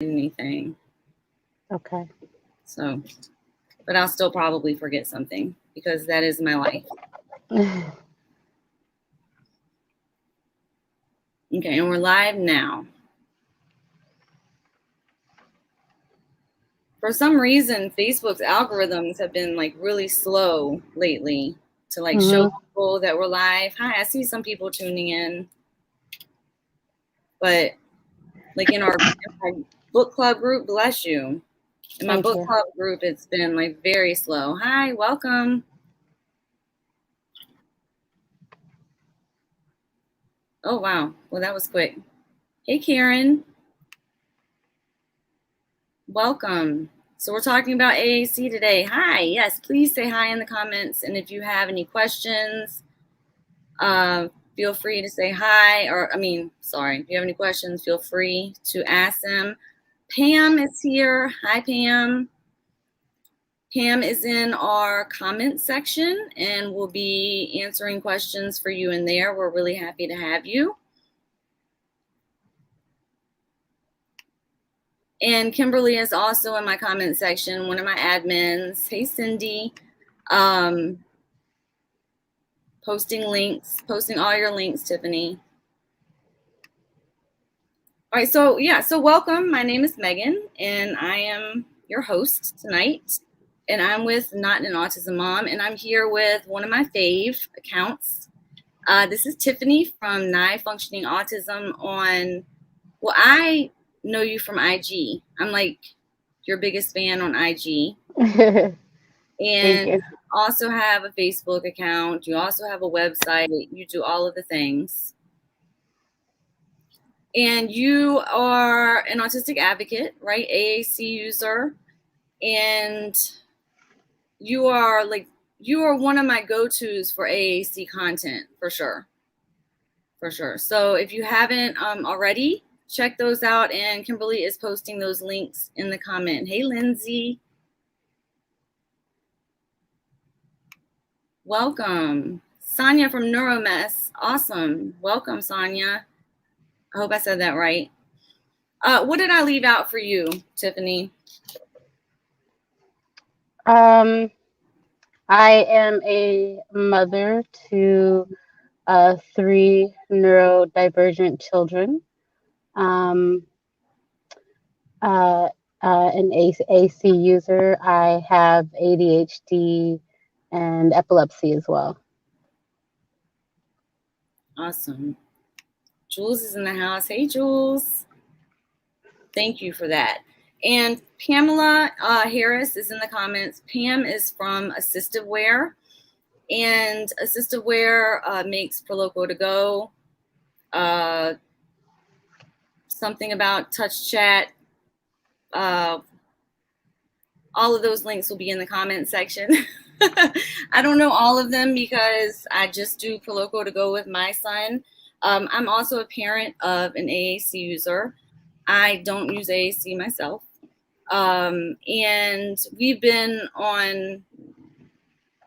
anything. Okay. So, but I'll still probably forget something because that is my life. Okay, and we're live now. For some reason, Facebook's algorithms have been like really slow lately to like show people that we're live. Hi, I see some people tuning in. But like in our book club group, bless you. In my book club group, it's been like very slow. Hi, welcome. Oh, wow. Well, that was quick. Hey, Karen. Welcome. So we're talking about AAC today. Hi. Yes, please say hi in the comments. And if you have any questions, feel free to say hi. If you have any questions, feel free to ask them. Pam is here. Hi, Pam. Pam is in our comment section and will be answering questions for you in there. We're really happy to have you. And Kimberly is also in my comment section, one of my admins. Hey, Cindy. Posting all your links, Tiffany. All right, so welcome. My name is Megan, and I am your host tonight. And I'm with Not an Autism Mom, and I'm here with one of my fave accounts. This is Tiffany from Nigh Functioning Autism I know you from IG. I'm like your biggest fan on IG. And you also have a Facebook account. You also have a website. You do all of the things. And you are an autistic advocate, right? AAC user. And you are one of my go-tos for AAC content, for sure. For sure. So if you haven't already, check those out. And Kimberly is posting those links in the comment. Hey, Lindsay. Welcome. Sonia from Neuromess. Awesome. Welcome, Sonia. I hope I said that right. What did I leave out for you, Tiffany? I am a mother to 3 neurodivergent children. An AAC user. I have ADHD and epilepsy as well. Awesome. Jules is in the house. Hey, Jules. Thank you for that. And Pamela Harris is in the comments. Pam is from AssistiveWare. And AssistiveWare makes Proloco to Go. Something about touch chat. All of those links will be in the comment section. I don't know all of them because I just do Proloco to Go with my son. I'm also a parent of an AAC user. I don't use AAC myself. And we've been on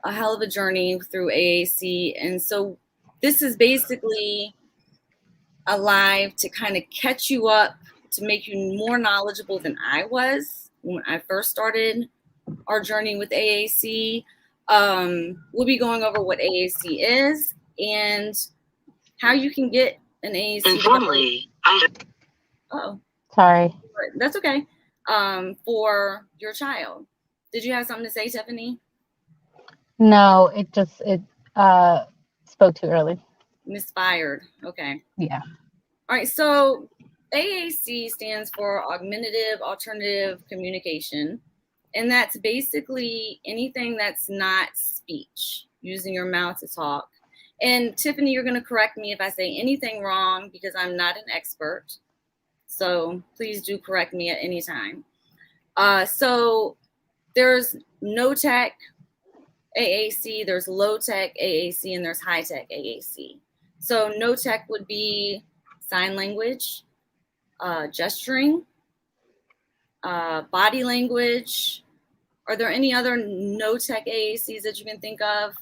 a hell of a journey through AAC. And so this is basically a live to kind of catch you up, to make you more knowledgeable than I was when I first started our journey with AAC. We'll be going over what AAC is and how you can get an AAC. Informally, Sorry. That's okay. For your child. Did you have something to say, Tiffany? No, it spoke too early. Misfired. Okay. Yeah. All right. So AAC stands for Augmentative Alternative Communication. And that's basically anything that's not speech, using your mouth to talk. And Tiffany, you're going to correct me if I say anything wrong because I'm not an expert. So please do correct me at any time. So there's no-tech AAC, there's low-tech AAC, and there's high-tech AAC. So no-tech would be sign language, gesturing, body language. Are there any other no-tech AACs that you can think of?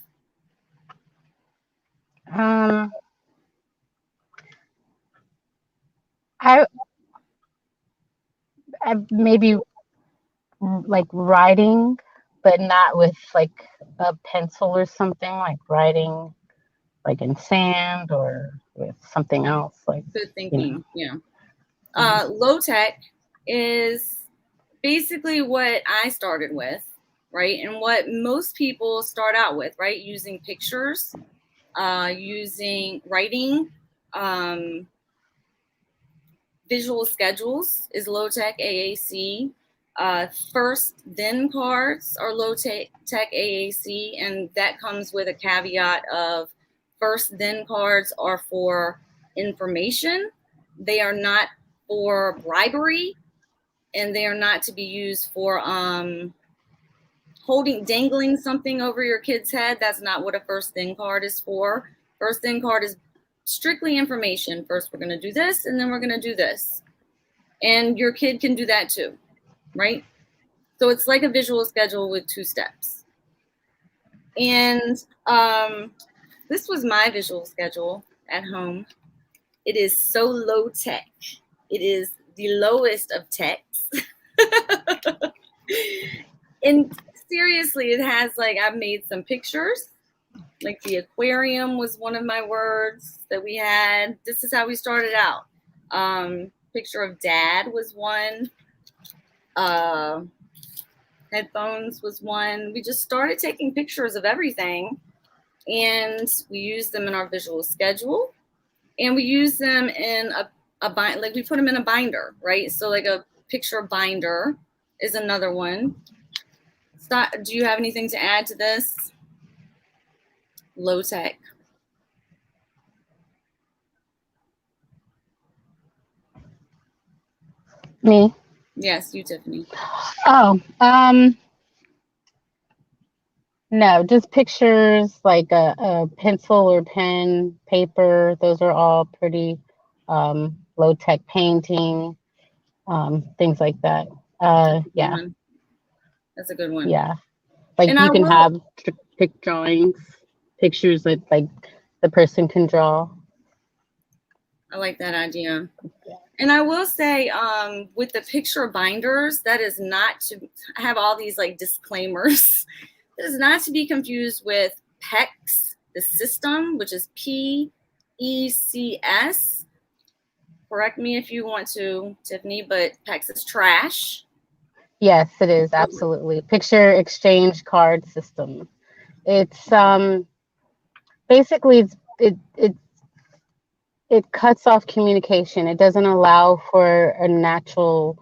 maybe like writing, but not with like a pencil or something, like writing like in sand or with something else, like, Good you know. thinking. Yeah. Low tech is basically what I started with, right? And what most people start out with, right? Using pictures, using writing, visual schedules is low tech AAC. First then cards are low tech AAC, and that comes with a caveat of first then cards are for information. They are not for bribery, and they are not to be used for dangling something over your kid's head. That's not what a first then card is for. First then card is strictly information. First, we're going to do this, and then we're going to do this. And your kid can do that too, right? So it's like a visual schedule with 2 steps. And this was my visual schedule at home. It is so low tech. It is the lowest of techs. And seriously, it has I've made some pictures. Like the aquarium was one of my words that we had. This is how we started out. Picture of dad was one. Headphones was one. We just started taking pictures of everything, and we used them in our visual schedule, and we use them in a bind, we put them in a binder, right? So like a picture binder is another one. Do you have anything to add to this? Low tech. Me? Yes, you, Tiffany. Oh, no, just pictures, like a pencil or pen, paper. Those are all pretty low tech. Painting, things like that. Yeah, That's a good one. yeah. Like And you can have pick drawings, pictures that like the person can draw. I like that idea. And I will say, with the picture binders, that is not to have all these disclaimers. It is not to be confused with PECS, the system, which is PECS. Correct me if you want to, Tiffany, but PECS is trash. Yes, it is, absolutely. Picture exchange card system. It's basically it cuts off communication. It doesn't allow for a natural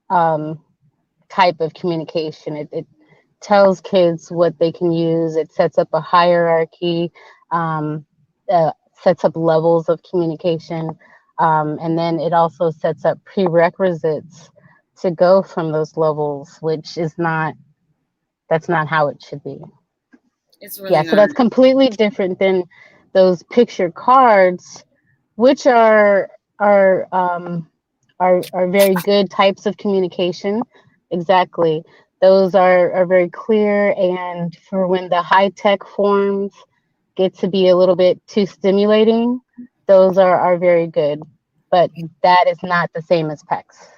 type of communication. It tells kids what they can use. It sets up a hierarchy, sets up levels of communication, and then it also sets up prerequisites to go from those levels, which is that's not how it should be. It's really so that's completely different than those picture cards, which are very good types of communication. Exactly. Those are very clear, and for when the high-tech forms get to be a little bit too stimulating, those are very good. But that is not the same as PECS.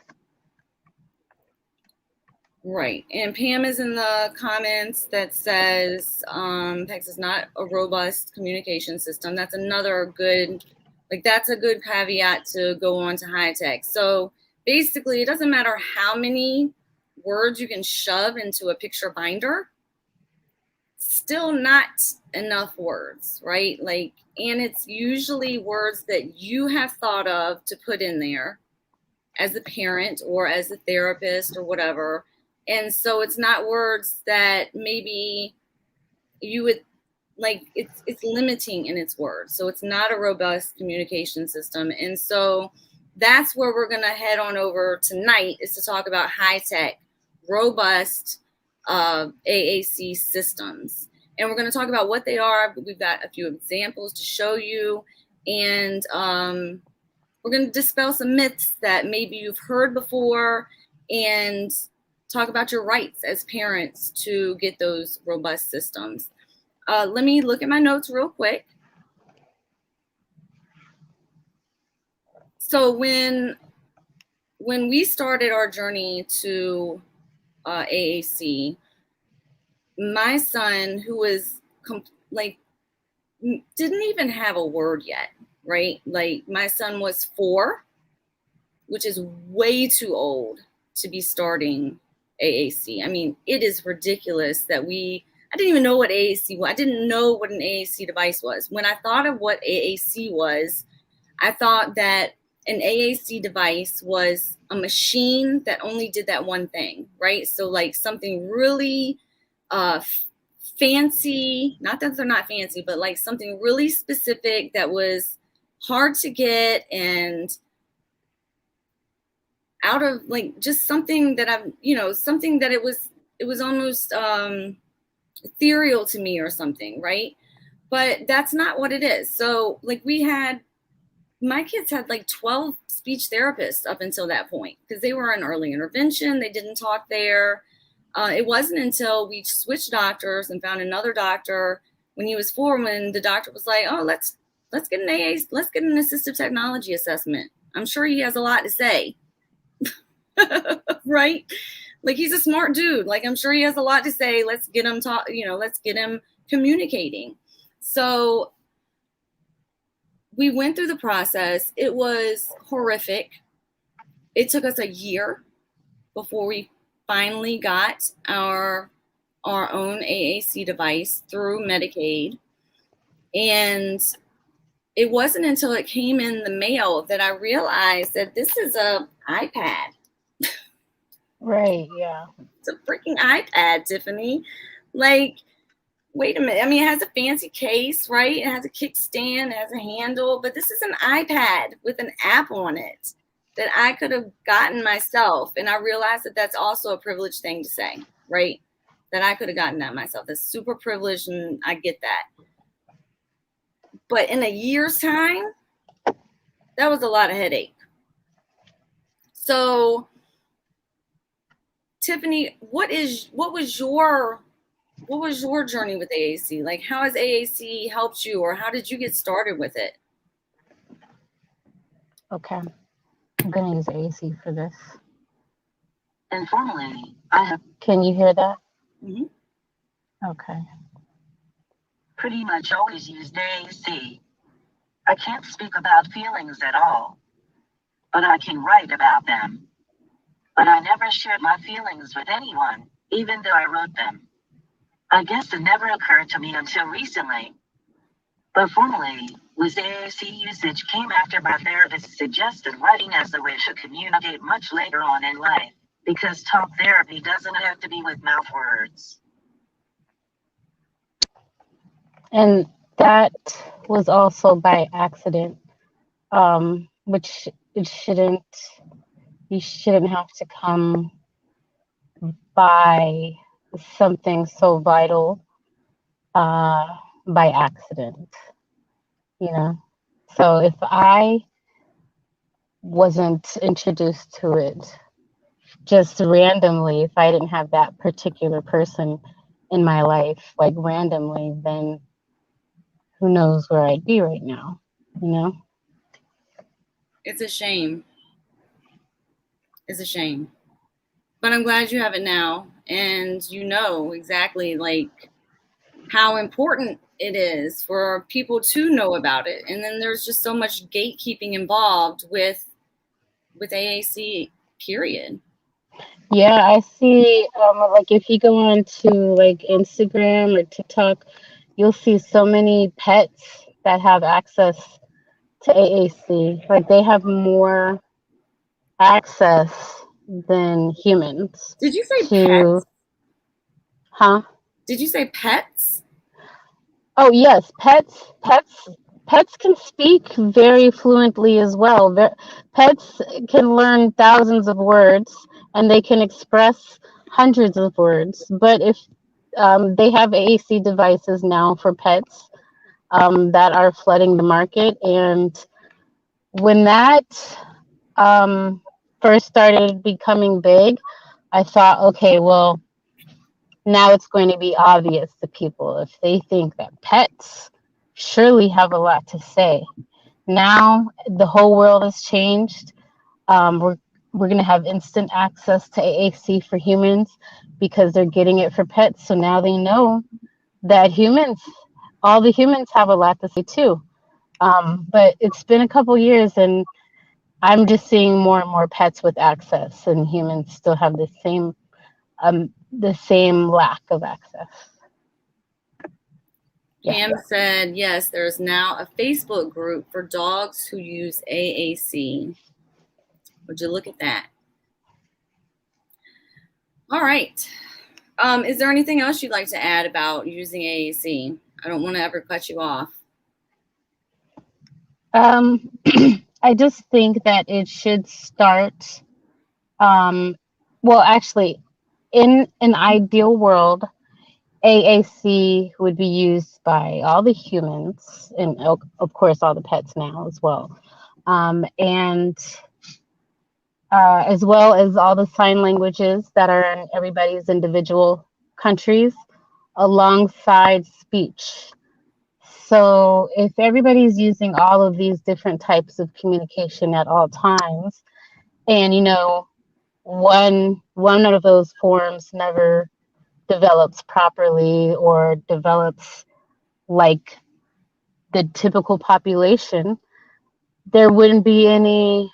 Right. And Pam is in the comments that says PECS is not a robust communication system. That's another good, that's a good caveat to go on to high tech. So basically, it doesn't matter how many words you can shove into a picture binder, still not enough words, right? And it's usually words that you have thought of to put in there as a parent or as a therapist or whatever. And so it's not words that maybe you would it's limiting in its words. So it's not a robust communication system. And so that's where we're going to head on over tonight, is to talk about high-tech, robust AAC systems. And we're going to talk about what they are. We've got a few examples to show you. And we're going to dispel some myths that maybe you've heard before, and talk about your rights as parents to get those robust systems. Let me look at my notes real quick. So when when we started our journey to AAC, my son, who was like didn't even have a word yet, right? Like my son was 4, which is way too old to be starting AAC. I mean, it is ridiculous that I didn't even know what AAC was. I didn't know what an AAC device was. When I thought of what AAC was, I thought that an AAC device was a machine that only did that one thing, right? So like something really fancy, not that they're not fancy, but like something really specific that was hard to get and out of like just something that I've, something that it was almost ethereal to me or something, right? But that's not what it is. So like my kids had like 12 speech therapists up until that point because they were in early intervention. They didn't talk there. It wasn't until we switched doctors and found another doctor when he was 4, when the doctor was like, "Oh, let's get let's get an assistive technology assessment. I'm sure he has a lot to say." Right? Like he's a smart dude. Like I'm sure he has a lot to say. Let's get him let's get him communicating. So we went through the process. It was horrific. It took us a year before we finally got our own AAC device through Medicaid. And it wasn't until it came in the mail that I realized that this is an iPad. Right, yeah. It's a freaking iPad, Tiffany. Like, wait a minute. I mean, it has a fancy case, right? It has a kickstand, it has a handle, but this is an iPad with an app on it that I could have gotten myself. And I realized that that's also a privileged thing to say, right? That I could have gotten that myself. That's super privileged, and I get that. But in a year's time, that was a lot of headache. So, Tiffany, what was your journey with AAC? Like, how has AAC helped you, or how did you get started with it? Okay. I'm going to use AAC for this. Informally, Can you hear that? Mm-hmm. Okay. pretty much always used AAC. I can't speak about feelings at all, but I can write about them. But I never shared my feelings with anyone, even though I wrote them. I guess it never occurred to me until recently. But formally, was AAC usage came after my therapist suggested writing as a way to communicate much later on in life, because talk therapy doesn't have to be with mouth words. And that was also by accident, which you shouldn't have to come by something so vital by accident, So if I wasn't introduced to it just randomly, if I didn't have that particular person in my life, like randomly, then who knows where I'd be right now, It's a shame. It's a shame. But I'm glad you have it now, and you know exactly like how important it is for people to know about it. And then there's just so much gatekeeping involved with AAC, period. Yeah, I see. Like if you go on to like Instagram or TikTok, you'll see so many pets that have access to AAC. Like they have more access than humans. Did you say to, pets? Huh? Did you say pets? Oh yes, pets can speak very fluently as well. Pets can learn thousands of words and they can express hundreds of words. But if they have AAC devices now for pets that are flooding the market, and when that first started becoming big, I thought, okay, well, now it's going to be obvious to people if they think that pets surely have a lot to say. Now the whole world has changed. we're going to have instant access to AAC for humans because they're getting it for pets. So now they know that all the humans have a lot to say too. But it's been a couple years and I'm just seeing more and more pets with access, and humans still have the same lack of access. Pam said, yes, there's now a Facebook group for dogs who use AAC. Would you look at that? All right. Is there anything else you'd like to add about using AAC? I don't want to ever cut you off. I just think that it should start, well, actually, in an ideal world, AAC would be used by all the humans and, of course, all the pets now as well. And as well as all the sign languages that are in everybody's individual countries alongside speech. So if everybody's using all of these different types of communication at all times, and one of those forms never develops properly or develops like the typical population, there wouldn't be any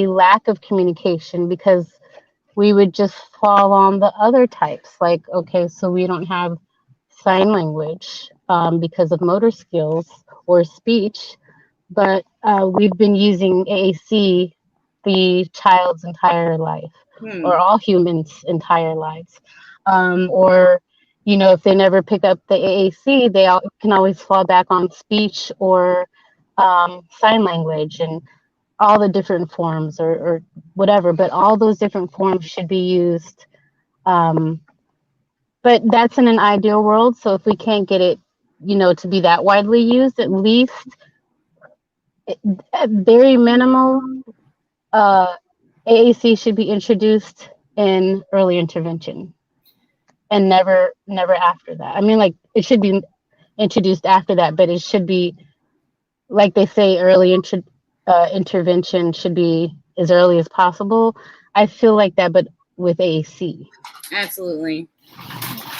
lack of communication because we would just fall on the other types. Like, okay, so we don't have sign language because of motor skills or speech, but we've been using AAC the child's entire life, or all humans' entire lives. Or, if they never pick up the AAC, they can always fall back on speech or sign language and all the different forms or whatever, but all those different forms should be used. But that's in an ideal world. So if we can't get it, to be that widely used, at least at very minimal, AAC should be introduced in early intervention and never after that. I mean, like, it should be introduced after that, but it should be, like they say, early intervention should be as early as possible. I feel like that, but with AAC. Absolutely.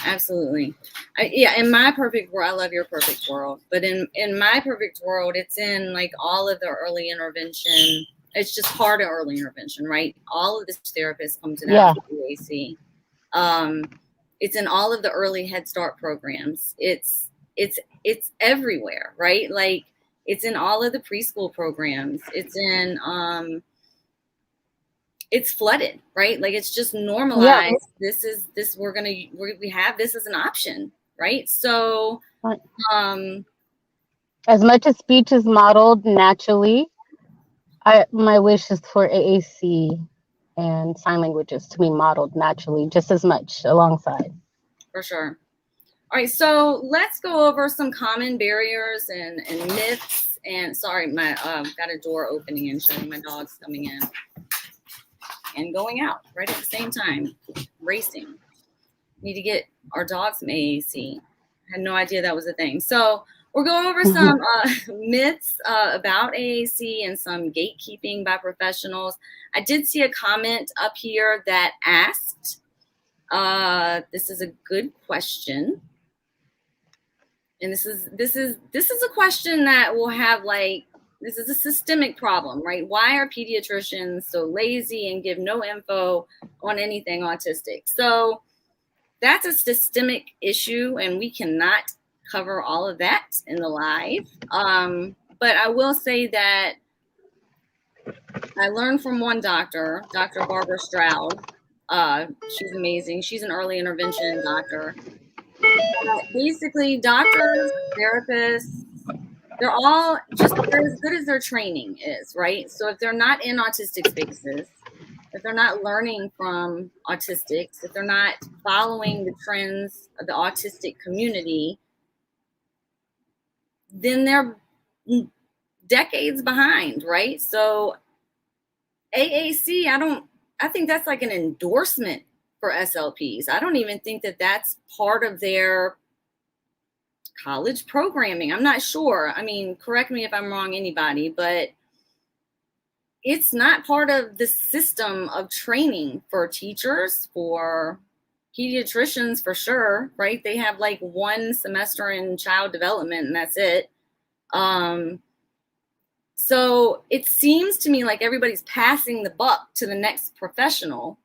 Absolutely. In my perfect world, I love your perfect world, but in my perfect world, it's in like all of the early intervention. It's just part of early intervention, right? All of the therapists come to that AAC. It's in all of the early Head Start programs. It's everywhere, right? Like, it's in all of the preschool programs. It's in it's flooded, right? Like, it's just normalized. Yeah. We have this as an option, right? So, as much as speech is modeled naturally, my wish is for AAC and sign languages to be modeled naturally just as much alongside. For sure. All right, so let's go over some common barriers and myths. And sorry, my got a door opening and showing my dog's coming in and going out right at the same time, racing. Need to get our dog some AAC. I had no idea that was a thing. So we'll go over some myths about AAC and some gatekeeping by professionals. I did see a comment up here that asked, this is a good question. And this is a question that will have, like, this is a systemic problem, right? Why are pediatricians so lazy and give no info on anything autistic? So that's a systemic issue, and we cannot cover all of that in the live. But I will say that I learned from one doctor, Dr. Barbara Stroud. She's amazing. She's an early intervention doctor. Basically, doctors, therapists, they're as good as their training is, right? So if they're not in autistic spaces, if they're not learning from autistics, if they're not following the trends of the autistic community, then they're decades behind, right? So AAC, I think that's like an endorsement for SLPs. I don't even think that that's part of their college programming. I'm not sure. I mean, correct me if I'm wrong, anybody, but it's not part of the system of training for teachers, for pediatricians for sure, right? They have like 1 semester in child development and that's it. So it seems to me like everybody's passing the buck to the next professional,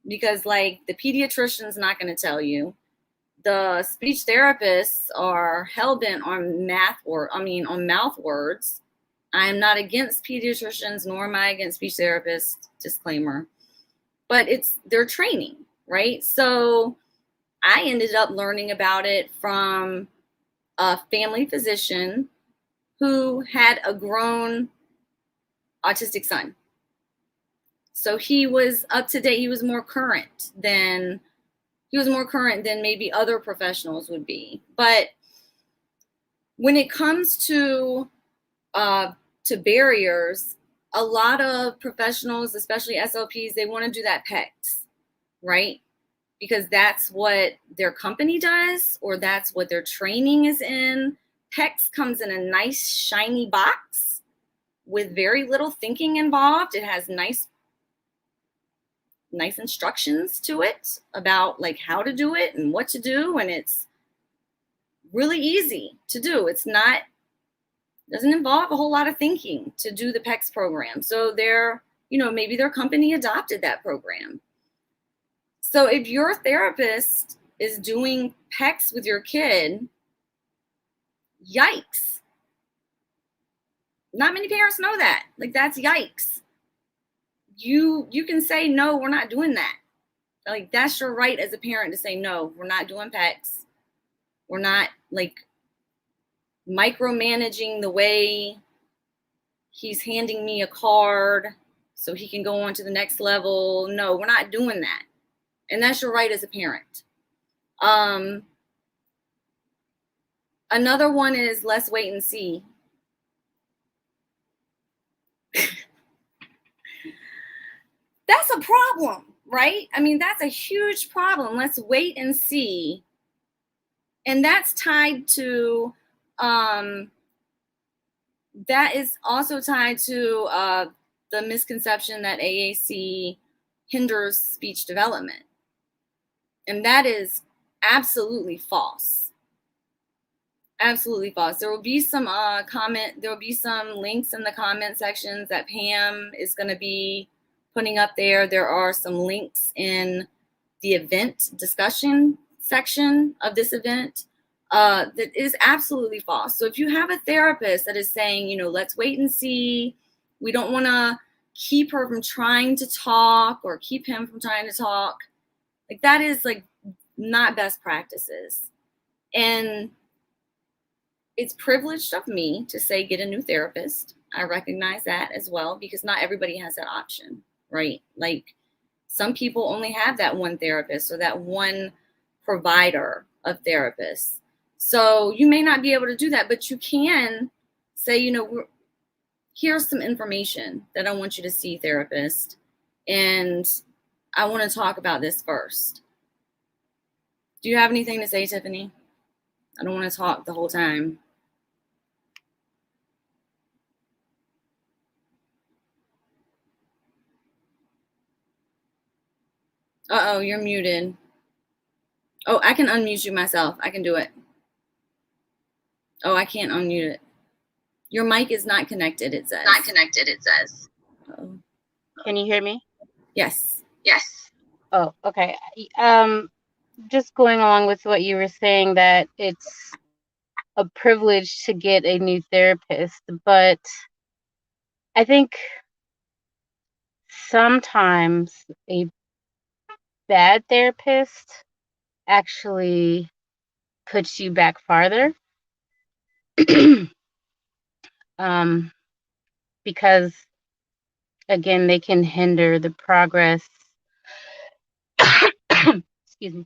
because like the pediatrician's not going to tell you. The speech therapists are hell-bent on on mouth words. I am not against pediatricians, nor am I against speech therapists, disclaimer. But it's their training, right? So I ended up learning about it from a family physician who had a grown autistic son. So he was up to date. He was more current than maybe other professionals would be. But when it comes to barriers, a lot of professionals, especially SLPs, they want to do that PECS, right? Because that's what their company does, or that's what their training is in. PECS comes in a nice shiny box with very little thinking involved. It has nice instructions to it about like how to do it and what to do, and it's really easy to do. It's not, doesn't involve a whole lot of thinking to do the PECS program. So maybe their company adopted that program. So if your therapist is doing PECS with your kid, yikes. Not many parents know that. Like, that's yikes. You can say, no, we're not doing that. Like, that's your right as a parent to say, no, we're not doing PECS. We're not like micromanaging the way he's handing me a card so he can go on to the next level. No, we're not doing that. And that's your right as a parent. Another one is let's wait and see. That's a problem, right? I mean, that's a huge problem. Let's wait and see. And that's tied to, that is also tied to the misconception that AAC hinders speech development. And that is absolutely false. Absolutely false. There will be some there will be some links in the comment sections that Pam is going to be putting up there. There are some links in the event discussion section of this event that is absolutely false. So if you have a therapist that is saying, let's wait and see, we don't want to keep her from trying to talk or keep him from trying to talk, like that is like not best practices. And it's privileged of me to say, get a new therapist. I recognize that as well, because not everybody has that option, right? Like some people only have that one therapist or that one provider of therapists. So you may not be able to do that, but you can say, here's some information that I want you to see, therapist. And I want to talk about this first. Do you have anything to say, Tiffany? I don't want to talk the whole time. Uh-oh, you're muted. Oh, I can unmute you myself. I can do it. Oh, I can't unmute it. Your mic is not connected, it says. Not connected, it says. Uh-oh. Can you hear me? Yes. Yes. Oh, okay. Just going along with what you were saying, that it's a privilege to get a new therapist, but I think sometimes a bad therapist actually puts you back farther. Because again, they can hinder the progress. Excuse me.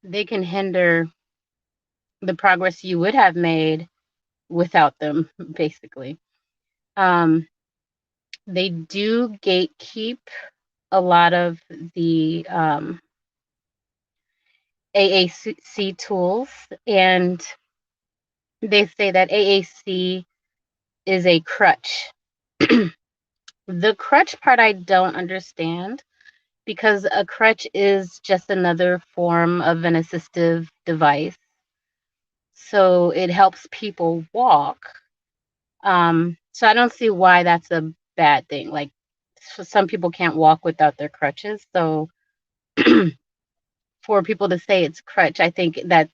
They can hinder the progress you would have made without them, basically. They do gatekeep a lot of the AAC tools, and they say that AAC is a crutch. The crutch part I don't understand, because a crutch is just another form of an assistive device. So it helps people walk. So I don't see why that's a bad thing. Like, some people can't walk without their crutches. So for people to say it's crutch, I think that's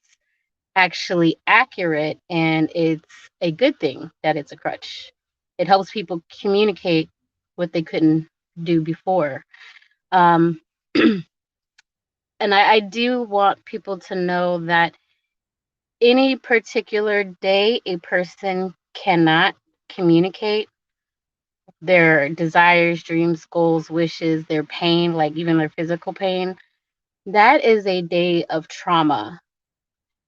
actually accurate, and it's a good thing that it's a crutch. It helps people communicate what they couldn't do before. Um, and I do want people to know that any particular day a person cannot communicate their desires, dreams, goals, wishes, their pain, like even their physical pain, that is a day of trauma.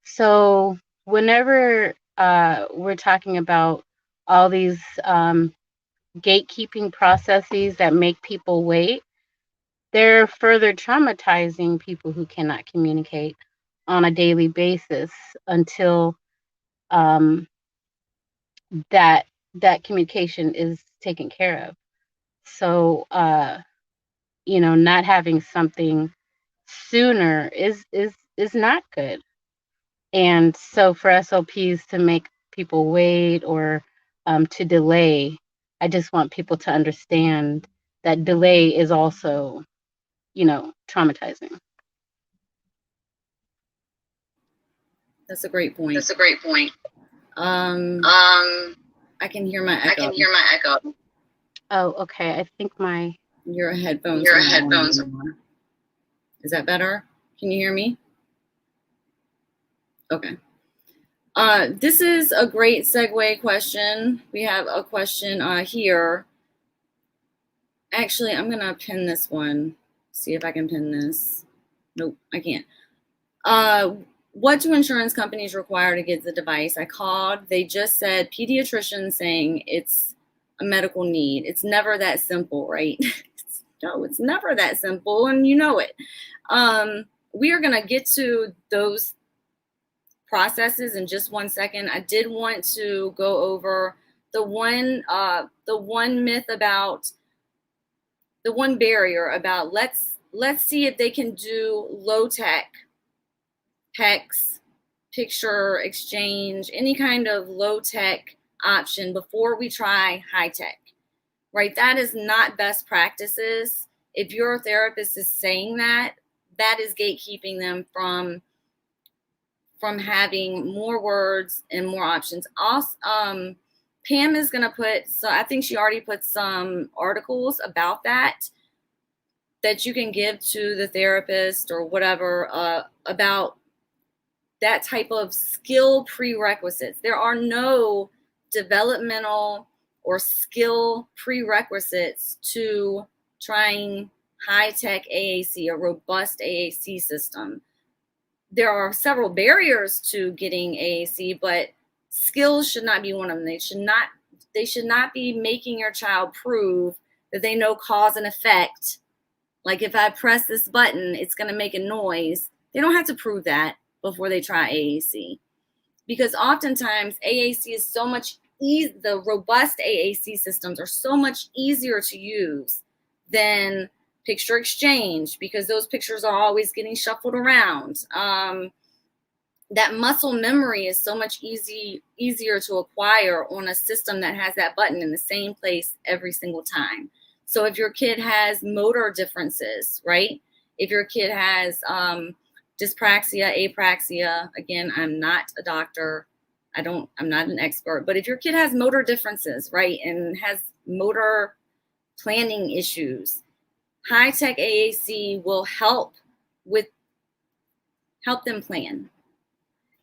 So whenever we're talking about all these gatekeeping processes that make people wait, they're further traumatizing people who cannot communicate on a daily basis until um, that communication is taken care of. So not having something sooner is not good. And so for SLPs to make people wait or to delay, I just want people to understand that delay is also, traumatizing. That's a great point. That's a great point. I can hear my echo. I can hear my echo. Oh, okay. I think Your headphones. Your headphones. Is that better? Can you hear me? Okay. This is a great segue question. We have a question here. Actually, I'm gonna pin this one. See if I can pin this. Nope, I can't. What do insurance companies require to get the device? I called. They just said pediatricians saying it's a medical need. It's never that simple, right? No, it's never that simple, and you know it. We are gonna get to those processes in just 1 second. I did want to go over the one myth about the one barrier about let's see if they can do low tech PECs, picture exchange, any kind of low tech option before we try high tech, right? That is not best practices. If your therapist is saying that, that is gatekeeping them from having more words and more options. Also, Pam is going to put, so I think she already put some articles about that you can give to the therapist or whatever about that type of skill prerequisites. There are no developmental or skill prerequisites to trying high-tech AAC, a robust AAC system. There are several barriers to getting AAC, but skills should not be one of them. They should not be making your child prove that they know cause and effect. Like if I press this button, it's going to make a noise. They don't have to prove that before they try AAC, because oftentimes AAC is so much the robust AAC systems are so much easier to use than picture exchange, because those pictures are always getting shuffled around. That muscle memory is so much easier to acquire on a system that has that button in the same place every single time. So if your kid has motor differences, right? If your kid has dyspraxia, apraxia, again, I'm not a doctor. I'm not an expert, but if your kid has motor differences, right, and has motor planning issues, high-tech AAC will help them plan.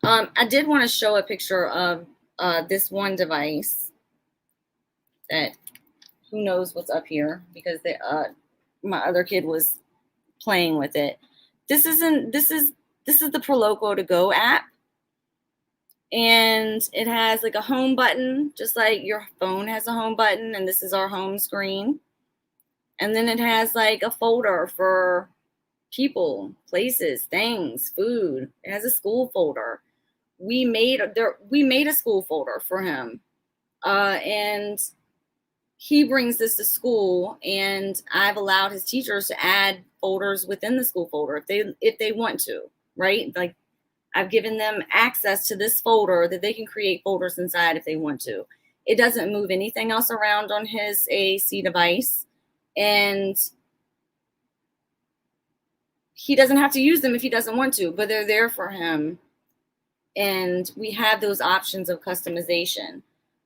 I did want to show a picture of this one device that who knows what's up here, because my other kid was playing with it. This is the Proloco to Go app, and it has like a home button, just like your phone has a home button, and this is our home screen. And then it has like a folder for people, places, things, food. It has a school folder. We made a school folder for him, and he brings this to school, and I've allowed his teachers to add folders within the school folder if they want to, right? Like, I've given them access to this folder that they can create folders inside if they want to. It doesn't move anything else around on his AAC device, and he doesn't have to use them if he doesn't want to, but they're there for him. And we have those options of customization,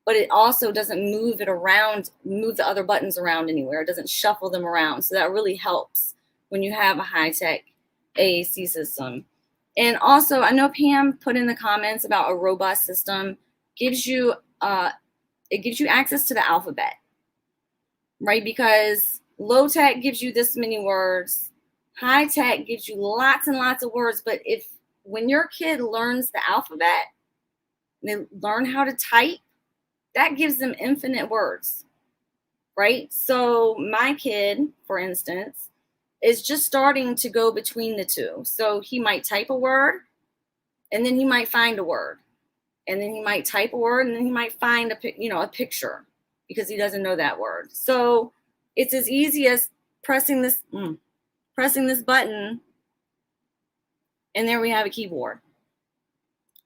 but it also doesn't move it around, move the other buttons around anywhere. It doesn't shuffle them around. So that really helps when you have a high-tech AAC system. And also, I know Pam put in the comments about a robust system gives you access to the alphabet, right? Because low tech gives you this many words, high tech gives you lots and lots of words. But when your kid learns the alphabet, they learn how to type, that gives them infinite words, right? So my kid, for instance, is just starting to go between the two. So he might type a word, and then he might find a word, and then he might type a word, and then he might find a picture because he doesn't know that word. So it's as easy as pressing this button, and there we have a keyboard.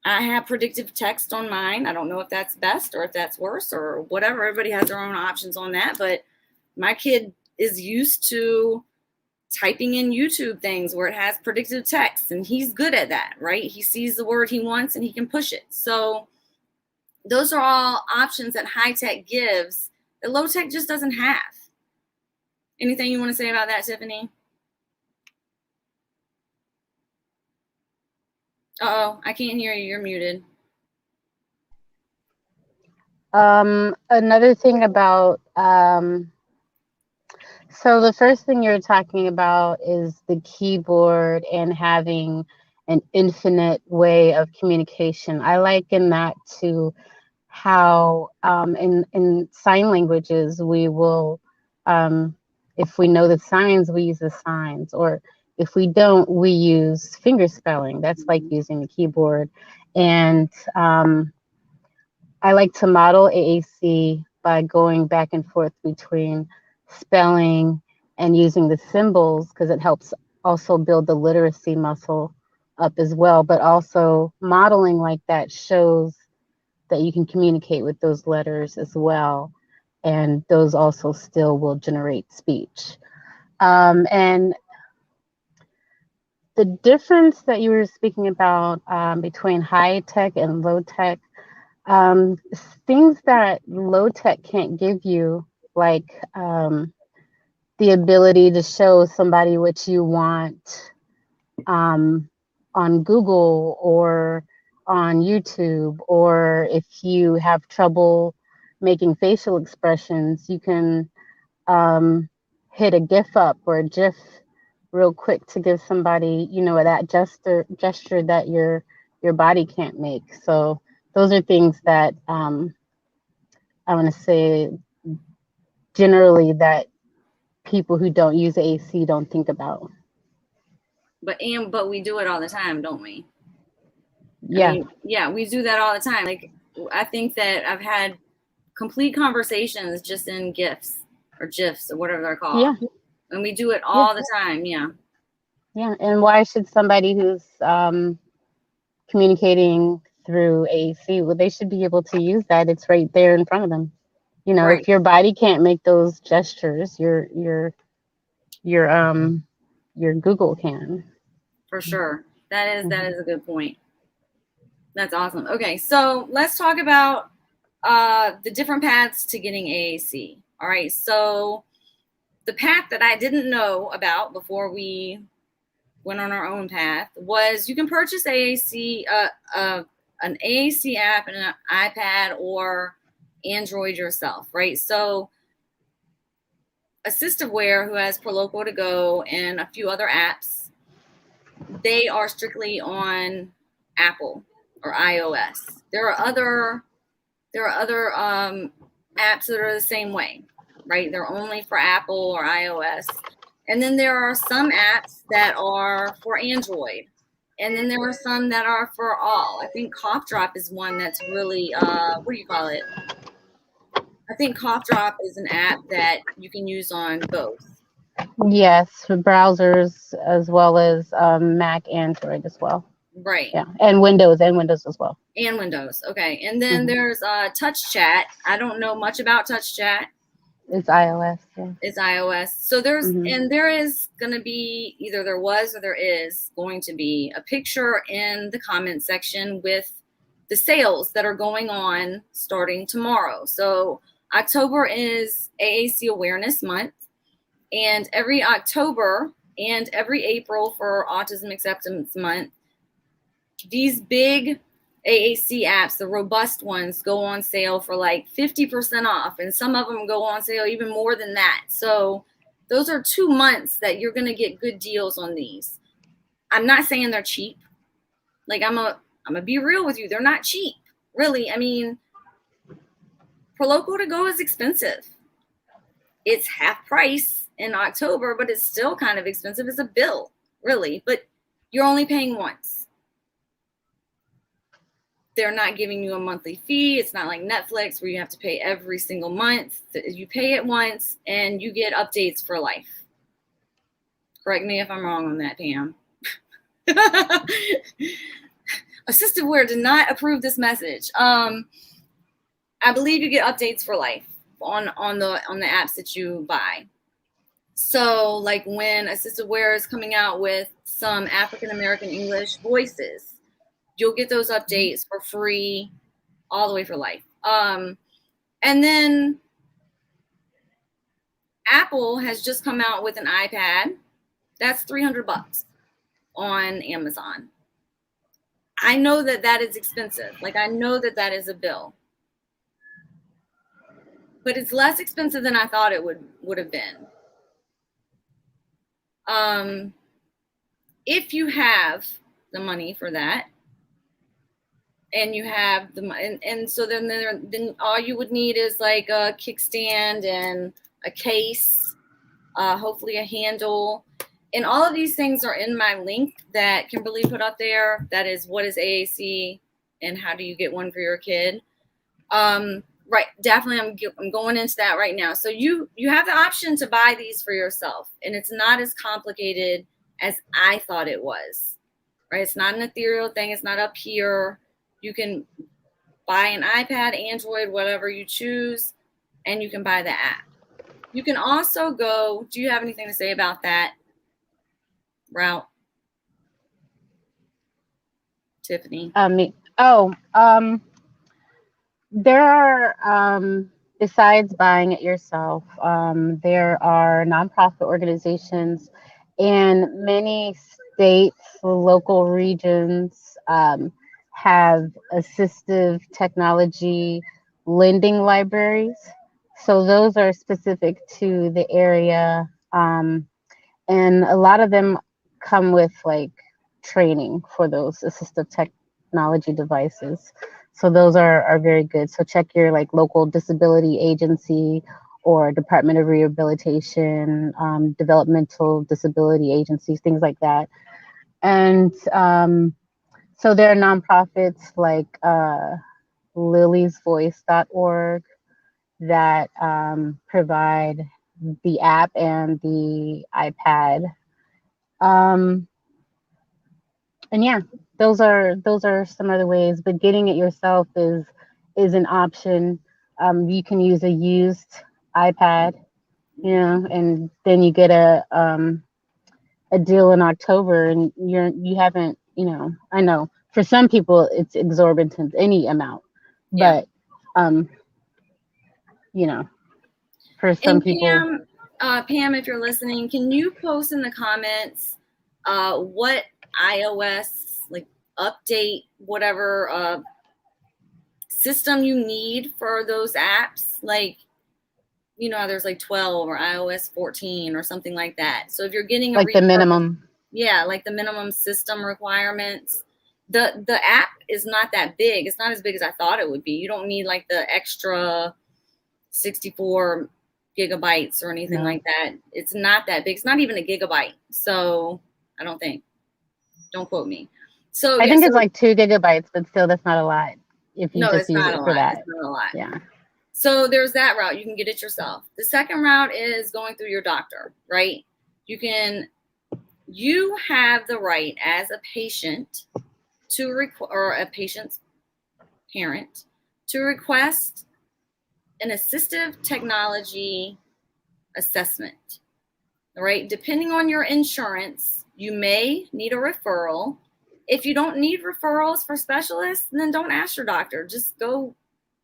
I have predictive text on mine. I don't know if that's best or if that's worse or whatever. Everybody has their own options on that, but my kid is used to typing in YouTube things where it has predictive text, and he's good at that, right? He sees the word he wants and he can push it. So those are all options that high tech gives that low tech just doesn't have. Anything you want to say about that, Tiffany? Uh-oh, I can't hear you. You're muted. Another thing about, so the first thing you're talking about is the keyboard and having an infinite way of communication. I liken that to how in sign languages we will, if we know the signs, we use the signs, or if we don't, we use finger spelling. That's like using the keyboard. And I like to model AAC by going back and forth between spelling and using the symbols, because it helps also build the literacy muscle up as well. But also modeling like that shows that you can communicate with those letters as well. And those also still will generate speech. And the difference that you were speaking about between high tech and low tech, things that low tech can't give you, like the ability to show somebody what you want on Google or on YouTube, or if you have trouble making facial expressions, you can hit a GIF up or a GIF real quick to give somebody, that gesture that your body can't make. So those are things that I want to say generally that people who don't use AAC don't think about. But we do it all the time, don't we? Yeah. I mean, yeah, we do that all the time. Like, I think that I've had complete conversations just in GIFs or GIFs or whatever they're called. Yeah. And we do it all the time. Yeah. Yeah. And why should somebody who's communicating through AAC, well, they should be able to use that. It's right there in front of them. Right. If your body can't make those gestures, your Google can. For sure. That is a good point. That's awesome. Okay, so let's talk about the different paths to getting AAC. All right, so the path that I didn't know about before we went on our own path was you can purchase AAC, an AAC app and an iPad or Android yourself, right? So AssistiveWare, who has Proloquo to Go and a few other apps, they are strictly on Apple or iOS. There are other apps that are the same way, right? They're only for Apple or iOS. And then there are some apps that are for Android. And then there are some that are for all. I think Cough Drop is one that's really, what do you call it? I think Cough Drop is an app that you can use on both. Yes, for browsers as well as Mac, Android as well. Right. Yeah, and Windows as well. And Windows. Okay. And then there's Touch Chat. I don't know much about Touch Chat. It's iOS. Yeah. It's iOS. So there's and there is going to be, either there was or there is going to be a picture in the comment section with the sales that are going on starting tomorrow. So October is AAC Awareness Month, and every October and every April for Autism Acceptance Month, these big AAC apps, the robust ones, go on sale for like 50% off, and some of them go on sale even more than that. So those are 2 months that you're going to get good deals on these. I'm not saying they're cheap. Like, I'm gonna be real with you. They're not cheap, really. I mean, Proloco to go is expensive. It's half price in October, but it's still kind of expensive. It's a bill, really, but you're only paying once. They're not giving you a monthly fee. It's not like Netflix where you have to pay every single month. You pay it once and you get updates for life. Correct me if I'm wrong on that, Pam. AssistiveWare did not approve this message. I believe you get updates for life on the apps that you buy. So like when AssistiveWare is coming out with some African American English voices, you'll get those updates for free all the way for life. And then Apple has just come out with an iPad. That's $300 on Amazon. I know that is expensive. Like, I know that is a bill. But it's less expensive than I thought it would have been. If you have the money for that, and you have and so then all you would need is like a kickstand and a case, hopefully a handle. And all of these things are in my link that Kimberly put up there. That is, what is AAC and how do you get one for your kid? Right, definitely. I'm going into that right now. So you have the option to buy these for yourself, and it's not as complicated as I thought it was. Right, it's not an ethereal thing. It's not up here. You can buy an iPad, Android, whatever you choose, and you can buy the app. You can also go. Do you have anything to say about that route, Tiffany? There are, besides buying it yourself, there are nonprofit organizations and many states, local regions have assistive technology lending libraries. So those are specific to the area. And a lot of them come with like training for those assistive technology devices. So those are very good. So check your like local disability agency or Department of Rehabilitation, developmental disability agencies, things like that. And so there are nonprofits like liliesvoice.org that provide the app and the iPad. And yeah, those are some other ways, but getting it yourself is an option. You can use a used iPad, and then you get a deal in October, and you haven't, I know for some people it's exorbitant, any amount, but for some people. Pam, if you're listening, can you post in the comments what iOS, like, update, whatever system you need for those apps? Like, there's like 12 or iOS 14 or something like that. So if you're getting the minimum. Yeah, like the minimum system requirements. The app is not that big. It's not as big as I thought it would be. You don't need like the extra 64 gigabytes or anything like that. It's not that big. It's not even a gigabyte. So I don't think. Don't quote me. So I think it's like 2 gigabytes, but still that's not a lot if you just use it for that. It's not a lot. Yeah. So there's that route. You can get it yourself. The second route is going through your doctor, right? You have the right as a patient or a patient's parent to request an assistive technology assessment, right? Depending on your insurance, you may need a referral. If you don't need referrals for specialists, then don't ask your doctor. Just go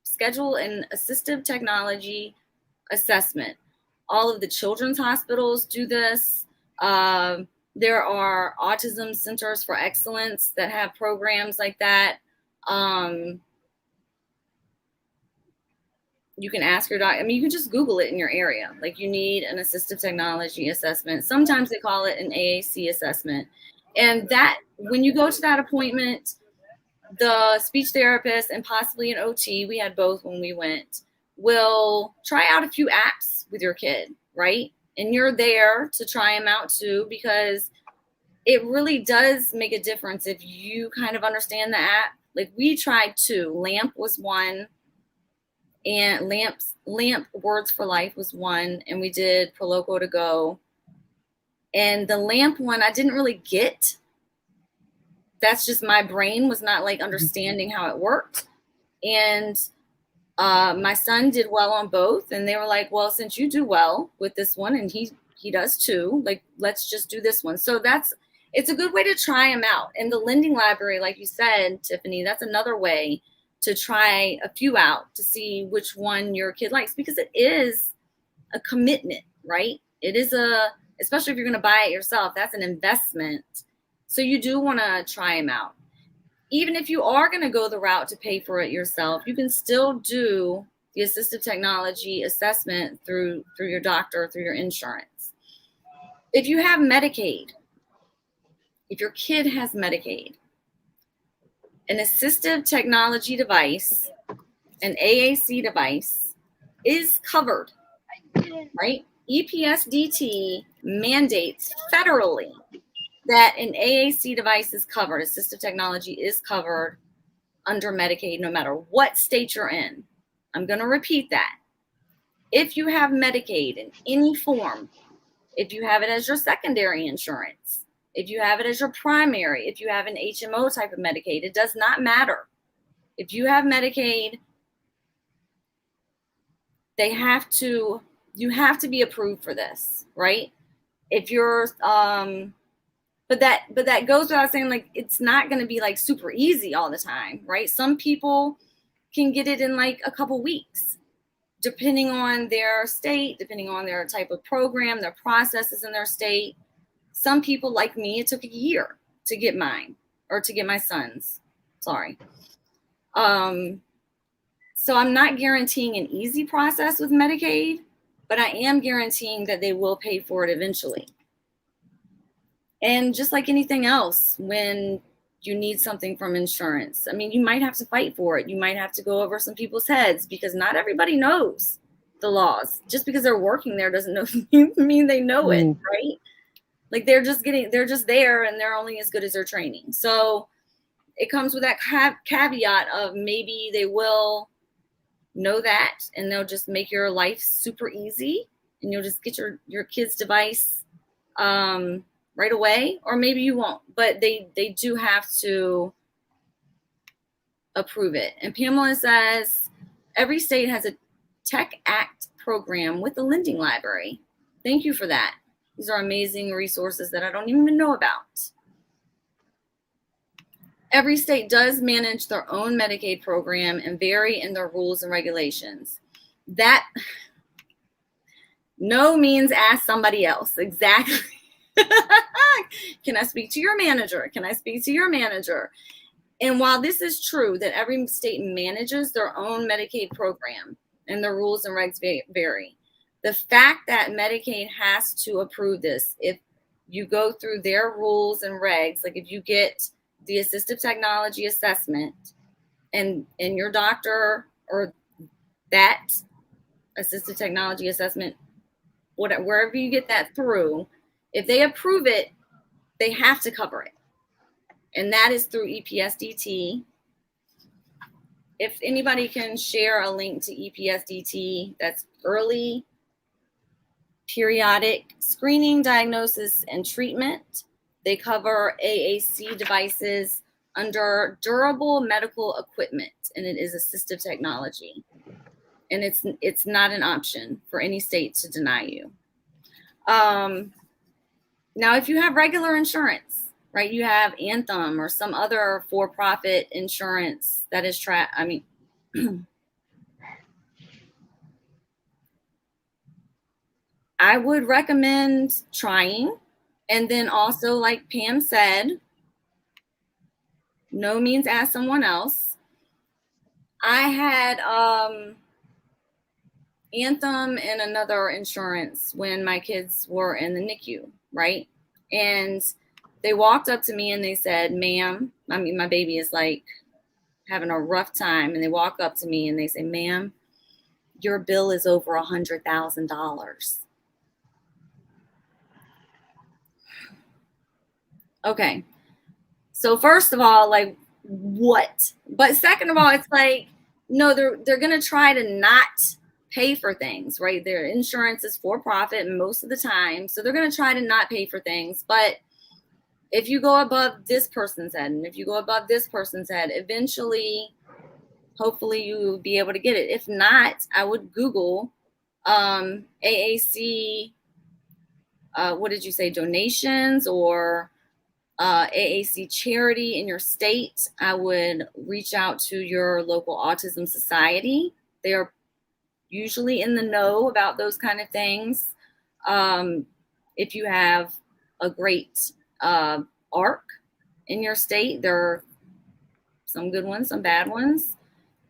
schedule an assistive technology assessment. All of the children's hospitals do this. There are autism centers for excellence that have programs like that. You can ask your doctor. I mean, you can just Google it in your area. Like, you need an assistive technology assessment. Sometimes they call it an AAC assessment. And that, when you go to that appointment, the speech therapist and possibly an OT, we had both when we went, will try out a few apps with your kid, right? And you're there to try them out too, because it really does make a difference if you kind of understand the app. Like, we tried two. LAMP was one, and LAMP Words for Life was one, and we did Proloco to Go. And the LAMP one, I didn't really get. That's just, my brain was not like understanding how it worked. And my son did well on both, and they were like, well, since you do well with this one, and he does too, like, let's just do this one. So it's a good way to try them out. And the lending library, like you said, Tiffany, that's another way to try a few out to see which one your kid likes, because it is a commitment, right? It is especially if you're going to buy it yourself, that's an investment. So you do want to try them out. Even if you are going to go the route to pay for it yourself, you can still do the assistive technology assessment through your doctor, through your insurance. If you have Medicaid, if your kid has Medicaid, an assistive technology device, an AAC device, is covered, right? EPSDT mandates federally that an AAC device is covered, assistive technology is covered under Medicaid, no matter what state you're in. I'm going to repeat that. If you have Medicaid in any form, if you have it as your secondary insurance, if you have it as your primary, if you have an HMO type of Medicaid, it does not matter. If you have Medicaid, you have to be approved for this, right? If you're, but that goes without saying, like, it's not going to be like super easy all the time, right? Some people can get it in like a couple weeks, depending on their state, depending on their type of program, their processes in their state. Some people, like me, it took a year to get mine, or to get my son's. Sorry. So I'm not guaranteeing an easy process with Medicaid, but I am guaranteeing that they will pay for it eventually. And just like anything else, when you need something from insurance, I mean, you might have to fight for it. You might have to go over some people's heads, because not everybody knows the laws. Just because they're working there doesn't mean they know it, right? Like, they're just there, and they're only as good as their training. So it comes with that caveat of, maybe they will know that, and they'll just make your life super easy, and you'll just get your kid's device right away, or maybe you won't, but they do have to approve it. And Pamela says, every state has a Tech Act program with the lending library. Thank you for that. These are amazing resources that I don't even know about. Every state does manage their own Medicaid program and vary in their rules and regulations. That no means ask somebody else. Exactly. Can I speak to your manager? Can I speak to your manager? And while this is true that every state manages their own Medicaid program and the rules and regs vary, the fact that Medicaid has to approve this, if you go through their rules and regs, like if you get the assistive technology assessment and your doctor, or that assistive technology assessment, wherever you get that through, if they approve it, they have to cover it. And that is through EPSDT. if anybody can share a link to EPSDT, that's early periodic screening, diagnosis, and treatment. They cover AAC devices under durable medical equipment, and it is assistive technology. And it's not an option for any state to deny you. Now, if you have regular insurance, right, you have Anthem or some other for-profit insurance that is I would recommend trying. And then also, like Pam said, no means ask someone else. I had Anthem and another insurance when my kids were in the NICU, right? And they walked up to me and they said, ma'am, my baby is like having a rough time. And they walk up to me and they say, ma'am, your bill is over $100,000. Okay. So first of all, like, what? But second of all, it's like, no, they're going to try to not pay for things, right? Their insurance is for profit most of the time. So they're going to try to not pay for things. But if you go above this person's head, and if you go above this person's head, eventually, hopefully you will be able to get it. If not, I would Google AAC, what did you say, donations or AAC charity in your state. I would reach out to your local autism society. They are usually in the know about those kind of things. If you have a great ARC in your state, there are some good ones, some bad ones.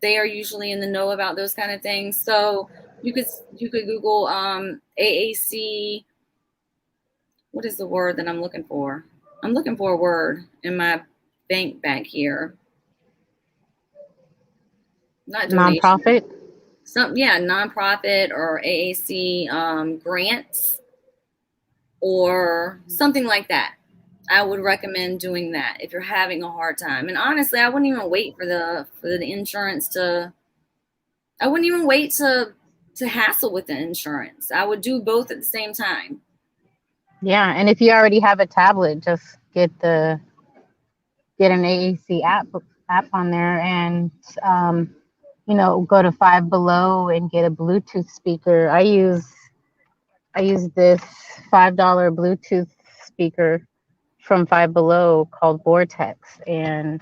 They are usually in the know about those kind of things. So you could Google AAC. What is the word that I'm looking for? I'm looking for a word in my bank back here. Not donation. Nonprofit? Nonprofit or AAC grants or something like that. I would recommend doing that if you're having a hard time. And honestly, I wouldn't even wait for the insurance to. I wouldn't even wait to hassle with the insurance. I would do both at the same time. Yeah, and if you already have a tablet, just get an AAC app on there, and go to Five Below and get a Bluetooth speaker. I use this $5 Bluetooth speaker from Five Below called Vortex, and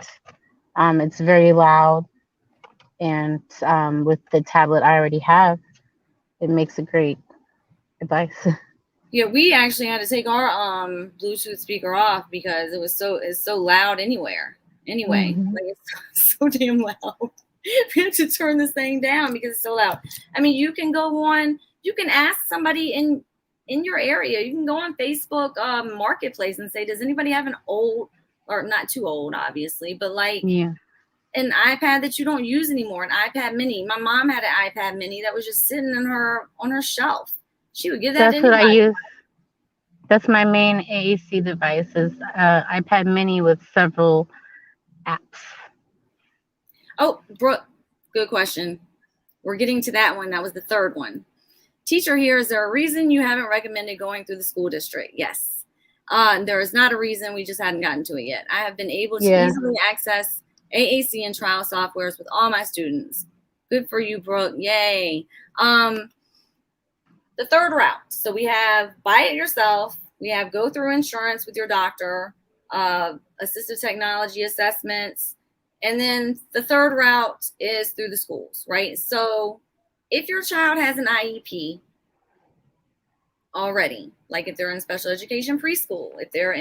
it's very loud. And with the tablet I already have, it makes a great device. Yeah, we actually had to take our Bluetooth speaker off because it's so loud anyway. Mm-hmm. Like it's so damn loud. We have to turn this thing down because it's so loud. I mean, you can ask somebody in your area. You can go on Facebook Marketplace and say, does anybody have an old, or not too old, obviously, but like an iPad that you don't use anymore, an iPad mini. My mom had an iPad mini that was just sitting on her shelf. She would give that to anybody. That's what I use. That's my main AAC device is iPad mini with several apps. Oh, Brooke, good question. We're getting to that one. That was the third one. Teacher here, is there a reason you haven't recommended going through the school district? Yes. There is not a reason. We just hadn't gotten to it yet. I have been able to easily access AAC and trial softwares with all my students. Good for you, Brooke. Yay. The third route. So we have buy it yourself. We have go through insurance with your doctor, assistive technology assessments. And then the third route is through the schools, right? So if your child has an IEP already, like if they're in special education preschool, if they're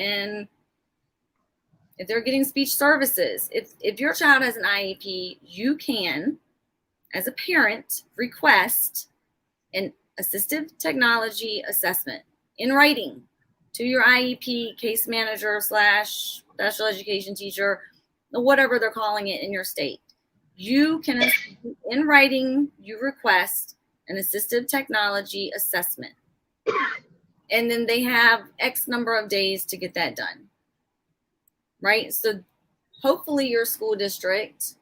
getting speech services, if your child has an IEP, you can, as a parent, request an assistive technology assessment in writing to your IEP case manager / special education teacher, whatever they're calling it in your state. You can, in writing, you request an assistive technology assessment. And then they have X number of days to get that done. Right? So hopefully your school district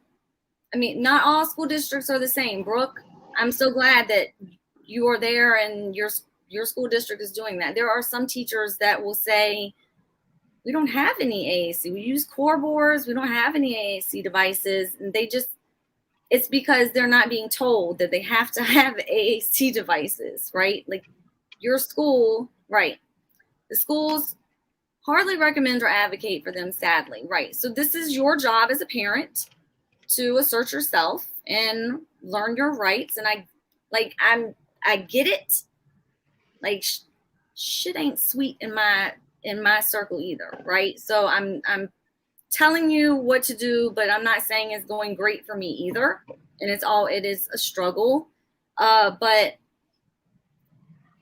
I mean, not all school districts are the same. Brooke, I'm so glad that you are there and your school district is doing that. There are some teachers that will say, we don't have any AAC. We use core boards. We don't have any AAC devices. And they just, it's because they're not being told that they have to have AAC devices, right? Like your school, right? The schools hardly recommend or advocate for them, sadly, right? So this is your job as a parent to assert yourself and learn your rights. And I get it. Like shit ain't sweet in my circle either, right? So I'm telling you what to do, but I'm not saying it's going great for me either. And it is a struggle. But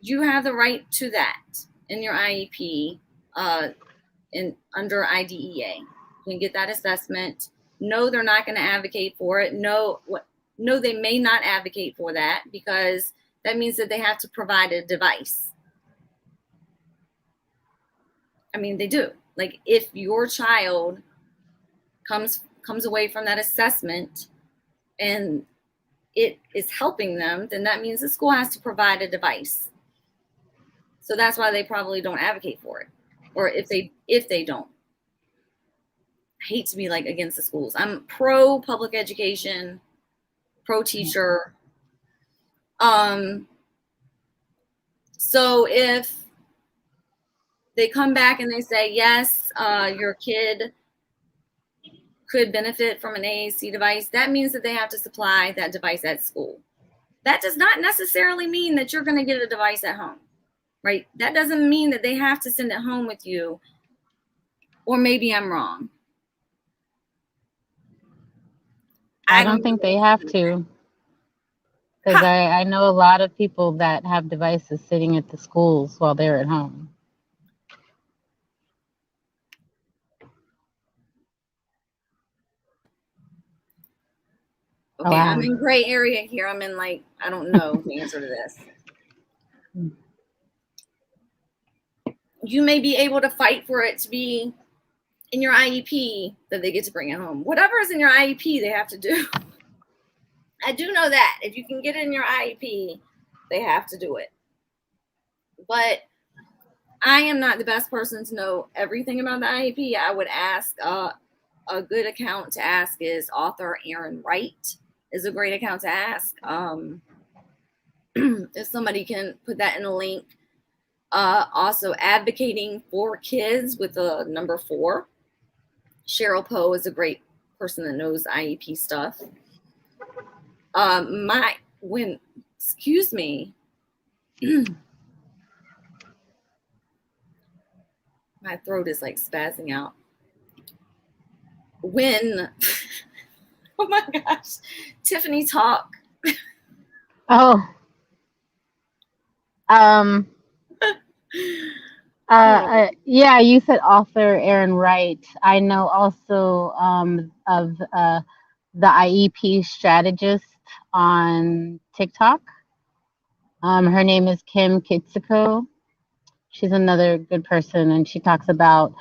you have the right to that in your IEP, under IDEA. You can get that assessment. No, they're not going to advocate for it. No, they may not advocate for that because that means that they have to provide a device. I mean, they do. Like if your child comes away from that assessment and it is helping them, then that means the school has to provide a device. So that's why they probably don't advocate for it. Or if they don't. I hate to be like against the schools. I'm pro public education, pro teacher. So if they come back and they say, yes, your kid could benefit from an AAC device, that means that they have to supply that device at school. That does not necessarily mean that you're going to get a device at home, right? That doesn't mean that they have to send it home with you. Or maybe I'm wrong. I don't think they have to. Because I know a lot of people that have devices sitting at the schools while they're at home. Okay, wow. I'm in gray area here. I'm in I don't know the answer to this. You may be able to fight for it to be in your IEP that they get to bring it home. Whatever is in your IEP, they have to do. I do know that. If you can get it in your IEP, they have to do it. But I am not the best person to know everything about the IEP. I would ask, a good account to ask is author Aaron Wright is a great account to ask. If somebody can put that in a link. Also advocating for kids with a number 4. Cheryl Poe is a great person that knows IEP stuff. Excuse me. My throat is spazzing out. Oh my gosh, Tiffany talk. Oh. Yeah, you said author Aaron Wright. I know also of the IEP strategist on TikTok. Her name is Kim Kitsiko. She's another good person, and she talks about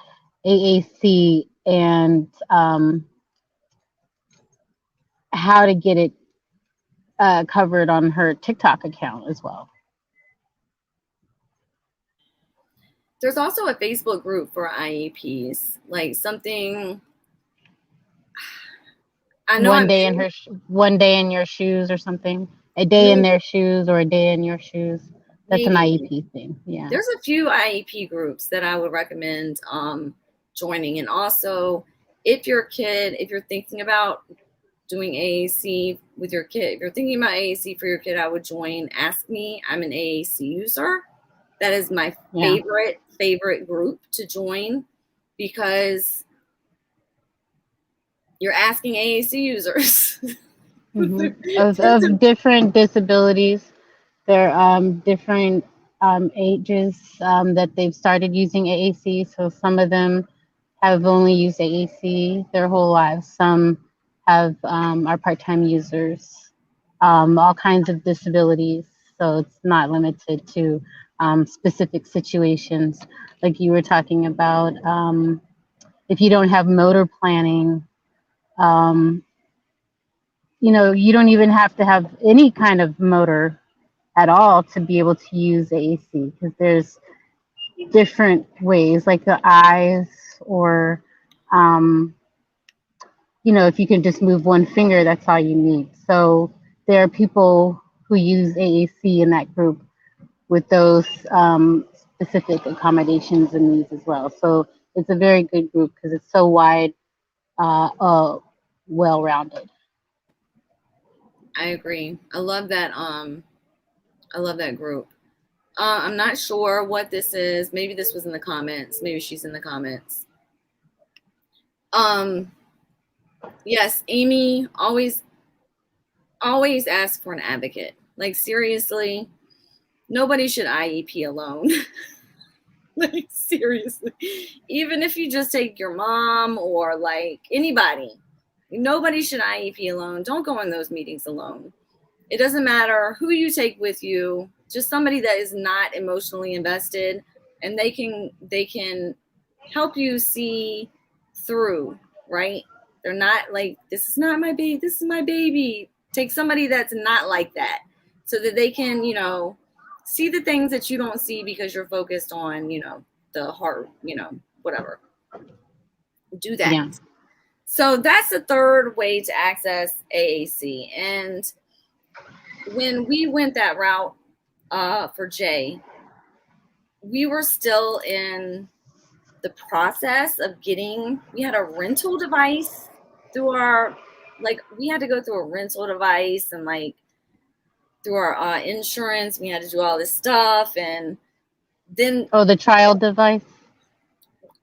AAC and how to get it covered on her TikTok account as well. There's also a Facebook group for IEPs, something. I know one day in your shoes or something. A day in their shoes or a day in your shoes. That's an IEP thing. Yeah. There's a few IEP groups that I would recommend joining. And also, if you're thinking about doing AAC with your kid, if you're thinking about AAC for your kid, I would join Ask Me. I'm an AAC user. That is my favorite group to join because you're asking AAC users. Of different disabilities. They're different ages that they've started using AAC. So some of them have only used AAC their whole lives. Some are part-time users. All kinds of disabilities. So it's not limited to specific situations. Like you were talking about, if you don't have motor planning, you don't even have to have any kind of motor at all to be able to use AAC, because there's different ways, like the eyes, or if you can just move one finger, that's all you need. So there are people who use AAC in that group with those specific accommodations and needs as well. So it's a very good group because it's so wide, well-rounded. I agree. I love that. I love that group. I'm not sure what this is. Maybe this was in the comments. Maybe she's in the comments. Yes, Amy, always ask for an advocate. Like, seriously, nobody should IEP alone. Like, seriously. Even if you just take your mom or like anybody, nobody should IEP alone. Don't go in those meetings alone. It doesn't matter who you take with you, just somebody that is not emotionally invested, and they can help you see through, right? They're not like, this is not my baby, this is my baby. Take somebody that's not like that, so that they can, see the things that you don't see because you're focused on, the heart, whatever. Do that. Yeah. So that's the third way to access AAC. And when we went that route for Jay, we were still in the process of we had a rental device through we had to go through a rental device, and like through our insurance, we had to do all this stuff. And then the trial device.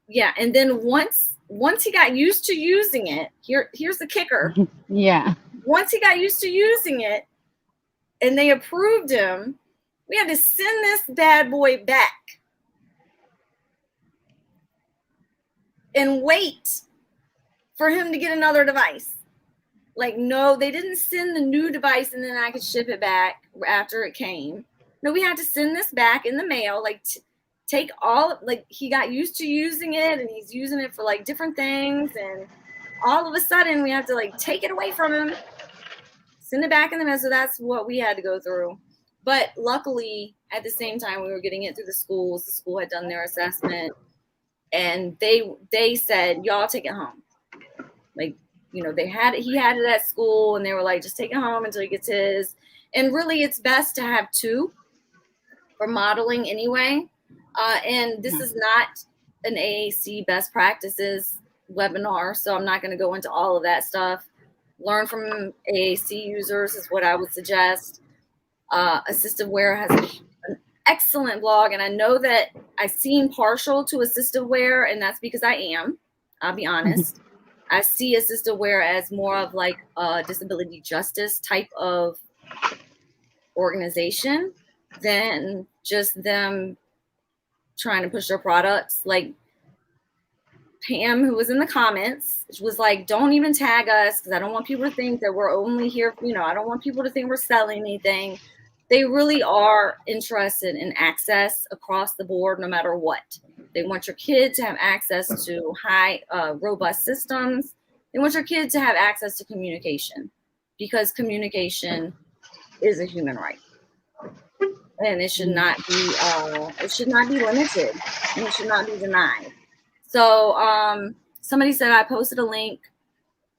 Yeah. And then once he got used to using it, here's the kicker. Yeah. Once he got used to using it and they approved him, we had to send this bad boy back and wait for him to get another device. Like, no, they didn't send the new device and then I could ship it back after it came. No, we had to send this back in the mail, like take all, like he got used to using it and he's using it for like different things. And all of a sudden we have to like take it away from him, send it back in the mail. So that's what we had to go through. But luckily at the same time, we were getting it through the schools. The school had done their assessment and they said, y'all take it home. Like, he had it at school and they were like, just take it home until he gets his. And really it's best to have two for modeling anyway. And this is not an AAC best practices webinar, so I'm not going to go into all of that stuff. Learn from AAC users is what I would suggest. AssistiveWare has an excellent blog, and I know that I seem partial to AssistiveWare, and that's because I am. I'll be honest. I see AssistiveWare as more of like a disability justice type of organization than just them trying to push their products. Like Pam, who was in the comments, was like, don't even tag us because I don't want people to think that we're only here, I don't want people to think we're selling anything. They really are interested in access across the board, no matter what. They want your kid to have access to high, robust systems. They want your kid to have access to communication, because communication is a human right. And it should not be limited, and it should not be denied. So somebody said I posted a link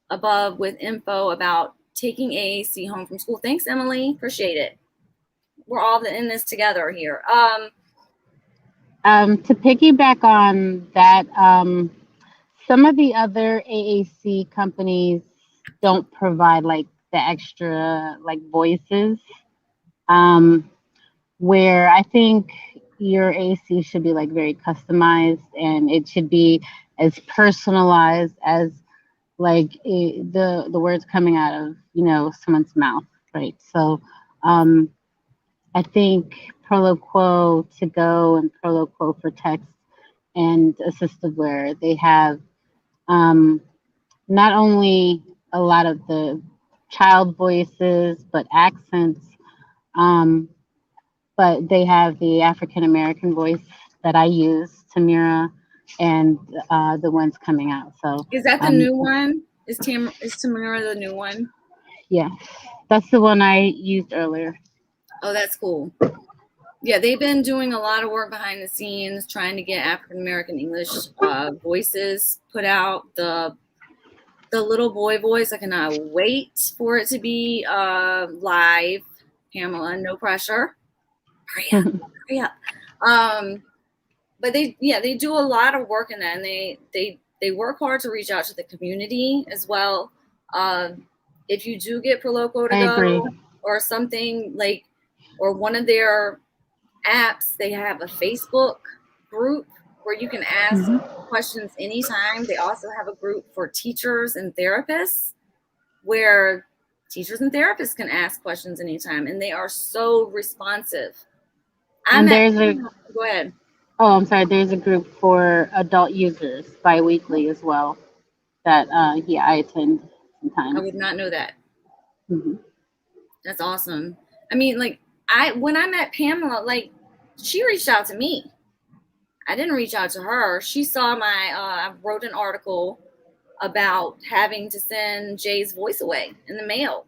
above with info about taking AAC home from school. Thanks, Emily. Appreciate it. We're all in this together here. To piggyback on that, some of the other AAC companies don't provide like the extra like voices, where I think your AAC should be like very customized, and it should be as personalized as like the words coming out of someone's mouth, right? So I think Proloquo to go and Proloquo for text and AssistiveWare, they have not only a lot of the child voices but accents, but they have the African American voice that I use, Tamira, and the ones coming out. So is that the new one? Is Tamira the new one? Yes, that's the one I used earlier. Oh, that's cool. Yeah, they've been doing a lot of work behind the scenes trying to get African American English voices put out. The little boy voice, I cannot wait for it to be live. Pamela, no pressure. Hurry up, hurry up. But they do a lot of work in that, and they work hard to reach out to the community as well. If you do get Pro Loco to go or something like, or one of their apps, they have a Facebook group where you can ask questions anytime. They also have a group for teachers and therapists where teachers and therapists can ask questions anytime, and they are so responsive. Go ahead. Oh, I'm sorry. There's a group for adult users bi-weekly as well that I attend sometimes. I would not know that. Mm-hmm. That's awesome. I mean, like, when I met Pamela, like, she reached out to me. I didn't reach out to her. She saw I wrote an article about having to send Jay's voice away in the mail.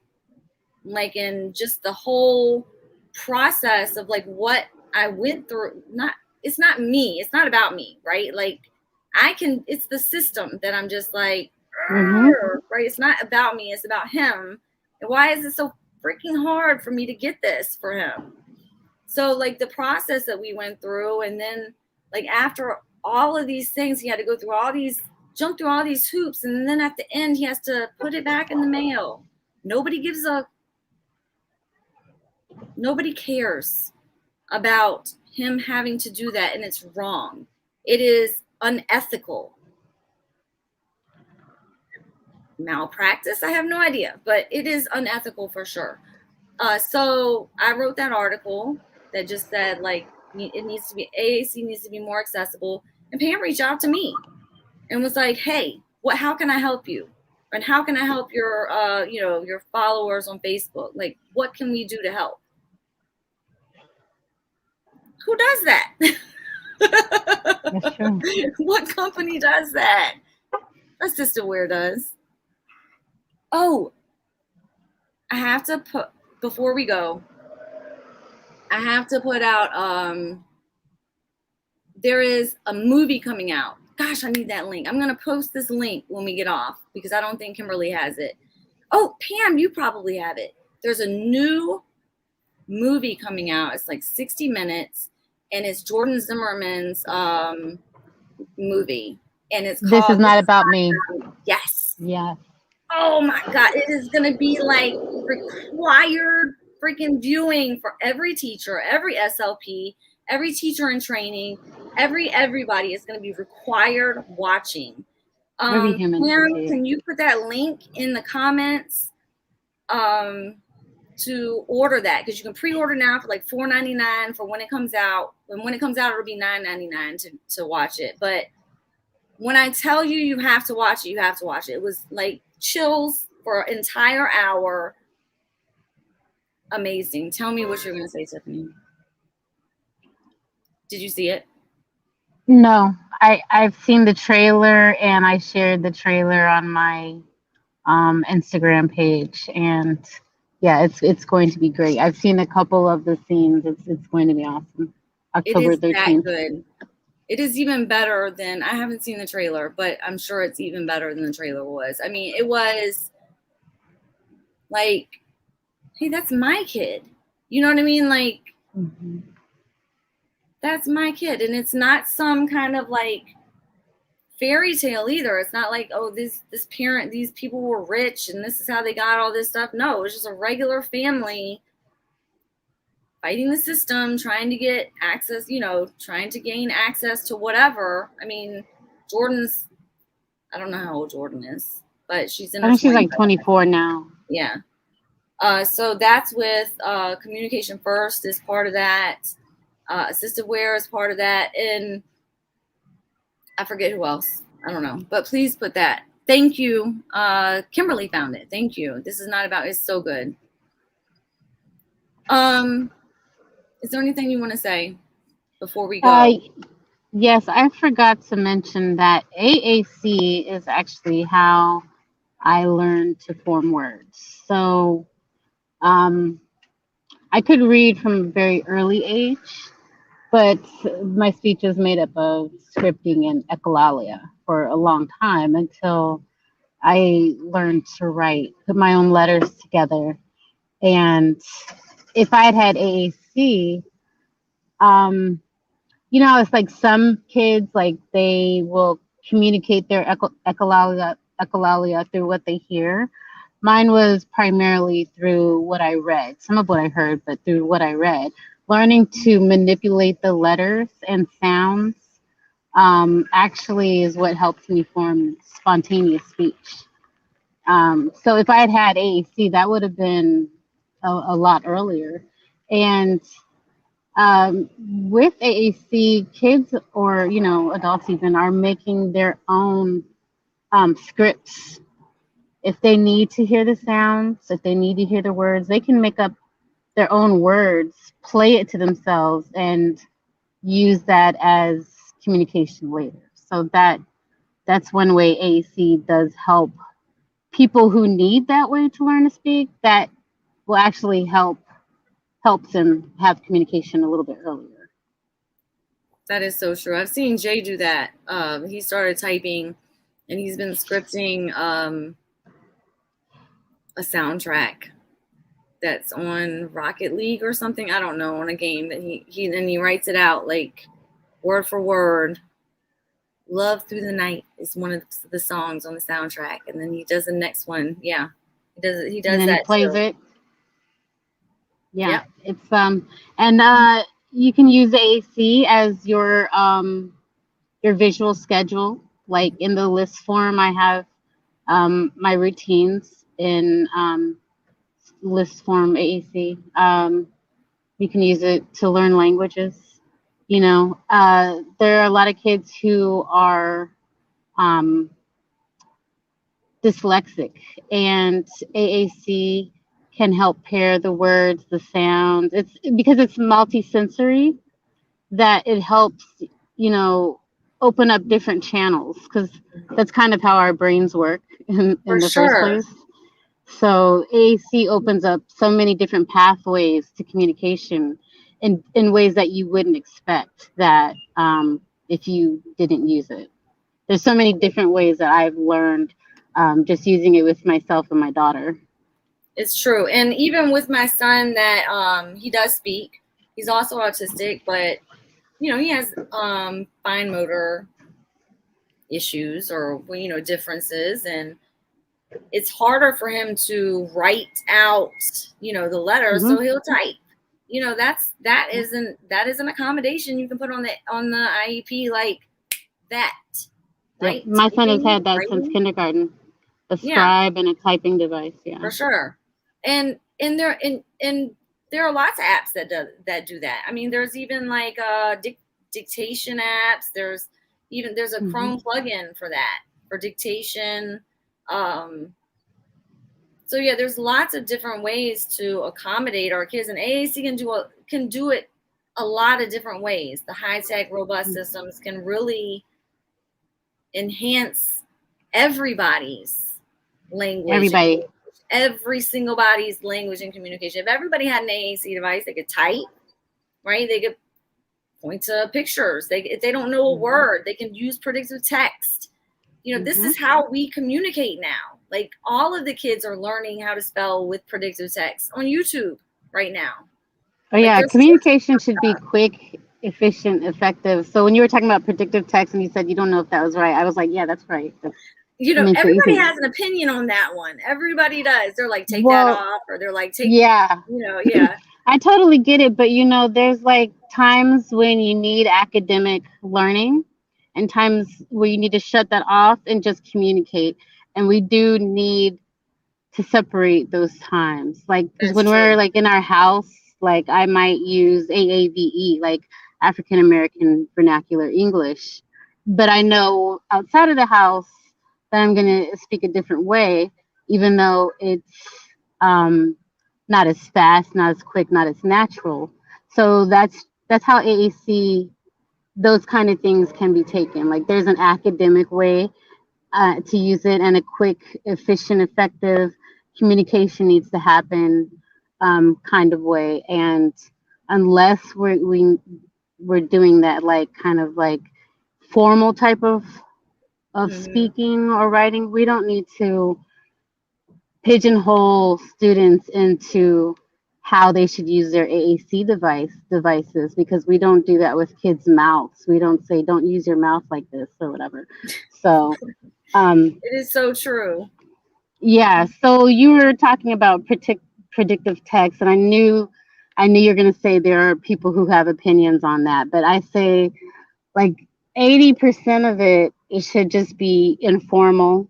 Like, in just the whole process of like what I went through. It's not me. It's not about me, right? Like, it's the system that I'm just like, right? It's not about me. It's about him. And why is it so freaking hard for me to get this for him? So, like, the process that we went through, and then, like, after all of these things, he had to jump through all these hoops, and then at the end, he has to put it back in the mail. Nobody cares about him having to do that, and it's wrong. It is unethical. Malpractice, I have no idea, but it is unethical for sure. So I wrote that article that just said, like, AAC needs to be more accessible. And Pam reached out to me and was like, hey, how can I help you? And how can I help your followers on Facebook? Like, what can we do to help? Who does that? That's true. What company does that? AssistiveWare does. Oh, I have to before we go, I have to put out, there is a movie coming out. Gosh, I need that link. I'm going to post this link when we get off because I don't think Kimberly has it. Oh, Pam, you probably have it. There's a new movie coming out. It's like 60 minutes, and it's Jordan Zimmerman's movie. And it's called This Is Not About Me. Yes. Yeah. Oh my God. It is going to be like required freaking viewing for every teacher, every SLP, every teacher in training, everybody is going to be required watching. Pam, can you put that link in the comments to order that? Because you can pre-order now for like $4.99 for when it comes out. When it comes out, it'll be $9.99 to watch it. But when I tell you you have to watch it, you have to watch it. It was like chills for an entire hour. Amazing. Tell me what you're going to say, Tiffany. Did you see it? No, I've seen the trailer, and I shared the trailer on my Instagram page, and yeah, it's going to be great. I've seen a couple of the scenes. It's going to be awesome. October 13th. It is that good. It is even better than, I haven't seen the trailer, but I'm sure it's even better than the trailer was. I mean, it was like, hey, that's my kid. You know what I mean? Like, that's my kid. And it's not some kind of like fairy tale either. It's not like, oh, these people were rich and this is how they got all this stuff. No, it's just a regular family fighting the system, trying to get access, trying to gain access to whatever. I mean, I don't know how old Jordan is, but she's in her 20s. She's like 24 now. Yeah. So that's with Communication First is part of that. AssistiveWare is part of that. And I forget who else. I don't know. But please put that. Thank you. Kimberly found it. Thank you. This is not about, it's so good. Is there anything you want to say before we go? Yes, I forgot to mention that AAC is actually how I learned to form words. So I could read from a very early age, but my speech was made up of scripting and echolalia for a long time until I learned to write, put my own letters together. And if I had had AAC, it's like some kids, like they will communicate their echolalia through what they hear. Mine was primarily through what I read, some of what I heard, but through what I read. Learning to manipulate the letters and sounds actually is what helps me form spontaneous speech. So if I had had AAC, that would have been a lot earlier. And with AAC, kids or, adults even are making their own scripts. If they need to hear the sounds, if they need to hear the words, they can make up their own words, play it to themselves, and use that as communication later. So that's one way AAC does help people who need that way to learn to speak. That will actually helps them have communication a little bit earlier. That is so true. I've seen Jay do that. He started typing, and he's been scripting a soundtrack that's on Rocket League or something. I don't know, on a game that he writes it out like word for word. Love Through the Night is one of the songs on the soundtrack, and then he does the next one. Yeah, he does and then that. He plays too. it. Yeah, Yep. it's and you can use AAC as your visual schedule. Like in the list form, I have my routines in list form AAC. You can use it to learn languages. There are a lot of kids who are dyslexic, and AAC can help pair the words, the sounds. It's because it's multisensory that it helps, open up different channels, because that's kind of how our brains work in the first place. So AAC opens up so many different pathways to communication in ways that you wouldn't expect that if you didn't use it. There's so many different ways that I've learned just using it with myself and my daughter. It's true. And even with my son, that he does speak. He's also autistic, but he has fine motor issues or differences, and it's harder for him to write out the letters, so he'll type. That is an accommodation you can put on the IEP, like that. Right? My son has had that since kindergarten. A scribe and a typing device. Yeah, for sure. And there are lots of apps that do that. I mean, there's even like dictation apps. There's a Chrome plugin for that, for dictation. So yeah, there's lots of different ways to accommodate our kids, and AAC can do it a lot of different ways. The high-tech, robust systems can really enhance everybody's language. Every single body's language and communication. If everybody had an AAC device, they could type, right? They could point to pictures. If they don't know a word, they can use predictive text. This is how we communicate now. Like, all of the kids are learning how to spell with predictive text on YouTube right now. Oh yeah, communication should be quick, efficient, effective. So when you were talking about predictive text and you said you don't know if that was right, I was like, yeah, that's right. Everybody has an opinion on that one. Everybody does. They're like, take that off, or they're like, yeah. I totally get it, but there's like times when you need academic learning and times where you need to shut that off and just communicate. And we do need to separate those times. Like, because when we're like in our house, like I might use AAVE, like African American Vernacular English, but I know outside of the house that I'm going to speak a different way, even though it's not as fast, not as quick, not as natural. So that's how AAC, those kind of things can be taken. Like, there's an academic way to use it, and a quick, efficient, effective communication needs to happen kind of way. And unless we're doing that like kind of like formal type of speaking or writing, we don't need to pigeonhole students into how they should use their AAC devices, because we don't do that with kids' mouths. We don't say, don't use your mouth like this or whatever. So it is so true. yeah. So you were talking about predictive text, and I knew you're going to say there are people who have opinions on that, but I say like 80% of it should just be informal,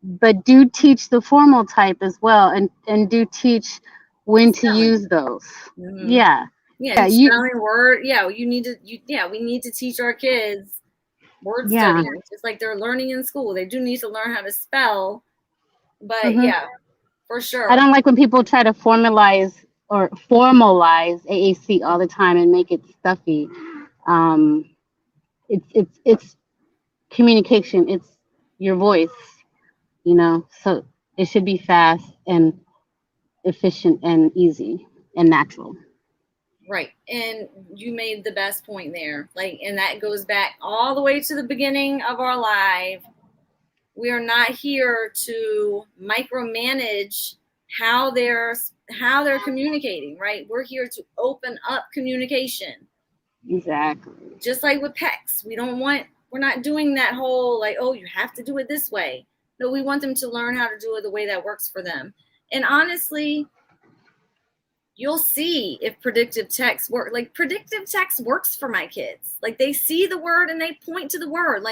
but do teach the formal type as well, and do teach when to use those. Yeah. Yeah, spelling word. Yeah, we need to teach our kids word studying, just like they're learning in school. They do need to learn how to spell, but yeah, for sure. I don't like when people try to formalize AAC all the time and make it stuffy. It's communication. It's your voice, so it should be fast and efficient and easy and natural. Right. And you made the best point there. And that goes back all the way to the beginning of our live. We are not here to micromanage how they're communicating, right? We're here to open up communication. Exactly. Just like with PECs, we're not doing that whole oh, you have to do it this way. No, we want them to learn how to do it the way that works for them. And honestly, you'll see if predictive text work. Predictive text works for my kids. They see the word and they point to the word.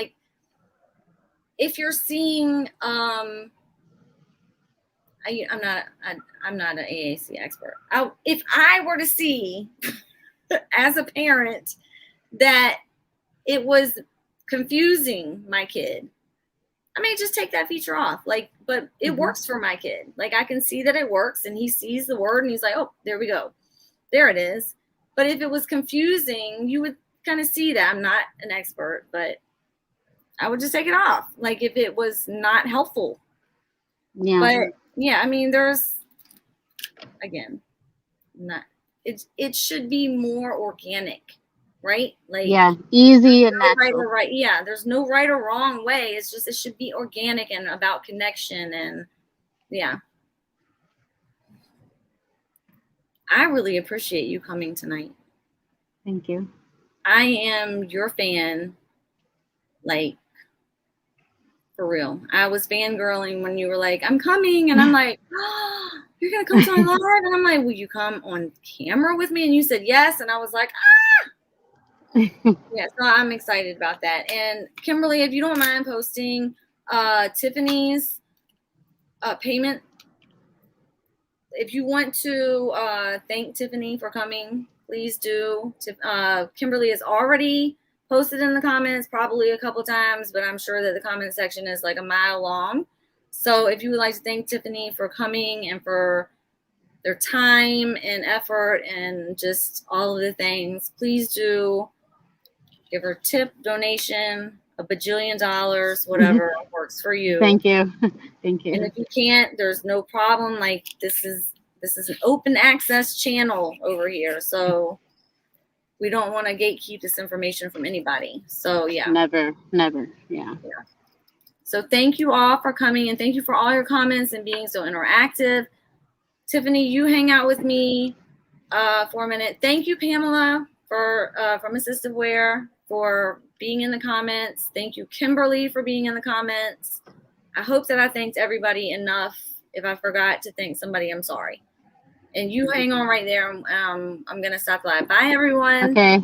If you're seeing, I'm not an AAC expert. If I were to see as a parent that it was confusing my kid, I may just take that feature off. But it works for my kid. I can see that it works, and he sees the word and he's like, oh, there we go. There it is. But if it was confusing, you would kind of see that. I'm not an expert, but I would just take it off. If it was not helpful. Yeah. But yeah, there's, again, it should be more organic. Right? Easy and natural. Right or right. Yeah, there's no right or wrong way. It's just it should be organic and about connection. And yeah, I really appreciate you coming tonight. Thank you. I am your fan, for real. I was fangirling when you were like, I'm coming, and I'm like, oh, you're gonna come to my live, and I'm like, will you come on camera with me? And you said yes, and I was like, yeah, so I'm excited about that. And Kimberly, if you don't mind posting Tiffany's payment, if you want to thank Tiffany for coming, please do. Kimberly has already posted in the comments probably a couple times, but I'm sure that the comment section is a mile long. So if you would like to thank Tiffany for coming and for their time and effort and just all of the things, please do. Give her tip, donation, $1 bajillion, whatever works for you. Thank you. Thank you. And if you can't, there's no problem. This is an open access channel over here. So we don't want to gatekeep this information from anybody. So yeah. Never. Yeah. So thank you all for coming, and thank you for all your comments and being so interactive. Tiffany, you hang out with me for a minute. Thank you, Pamela, from AssistiveWare, for being in the comments. Thank you, Kimberly, for being in the comments. I hope that I thanked everybody enough. If I forgot to thank somebody, I'm sorry. And you hang on right there. I'm going to stop live. Bye, everyone. Okay.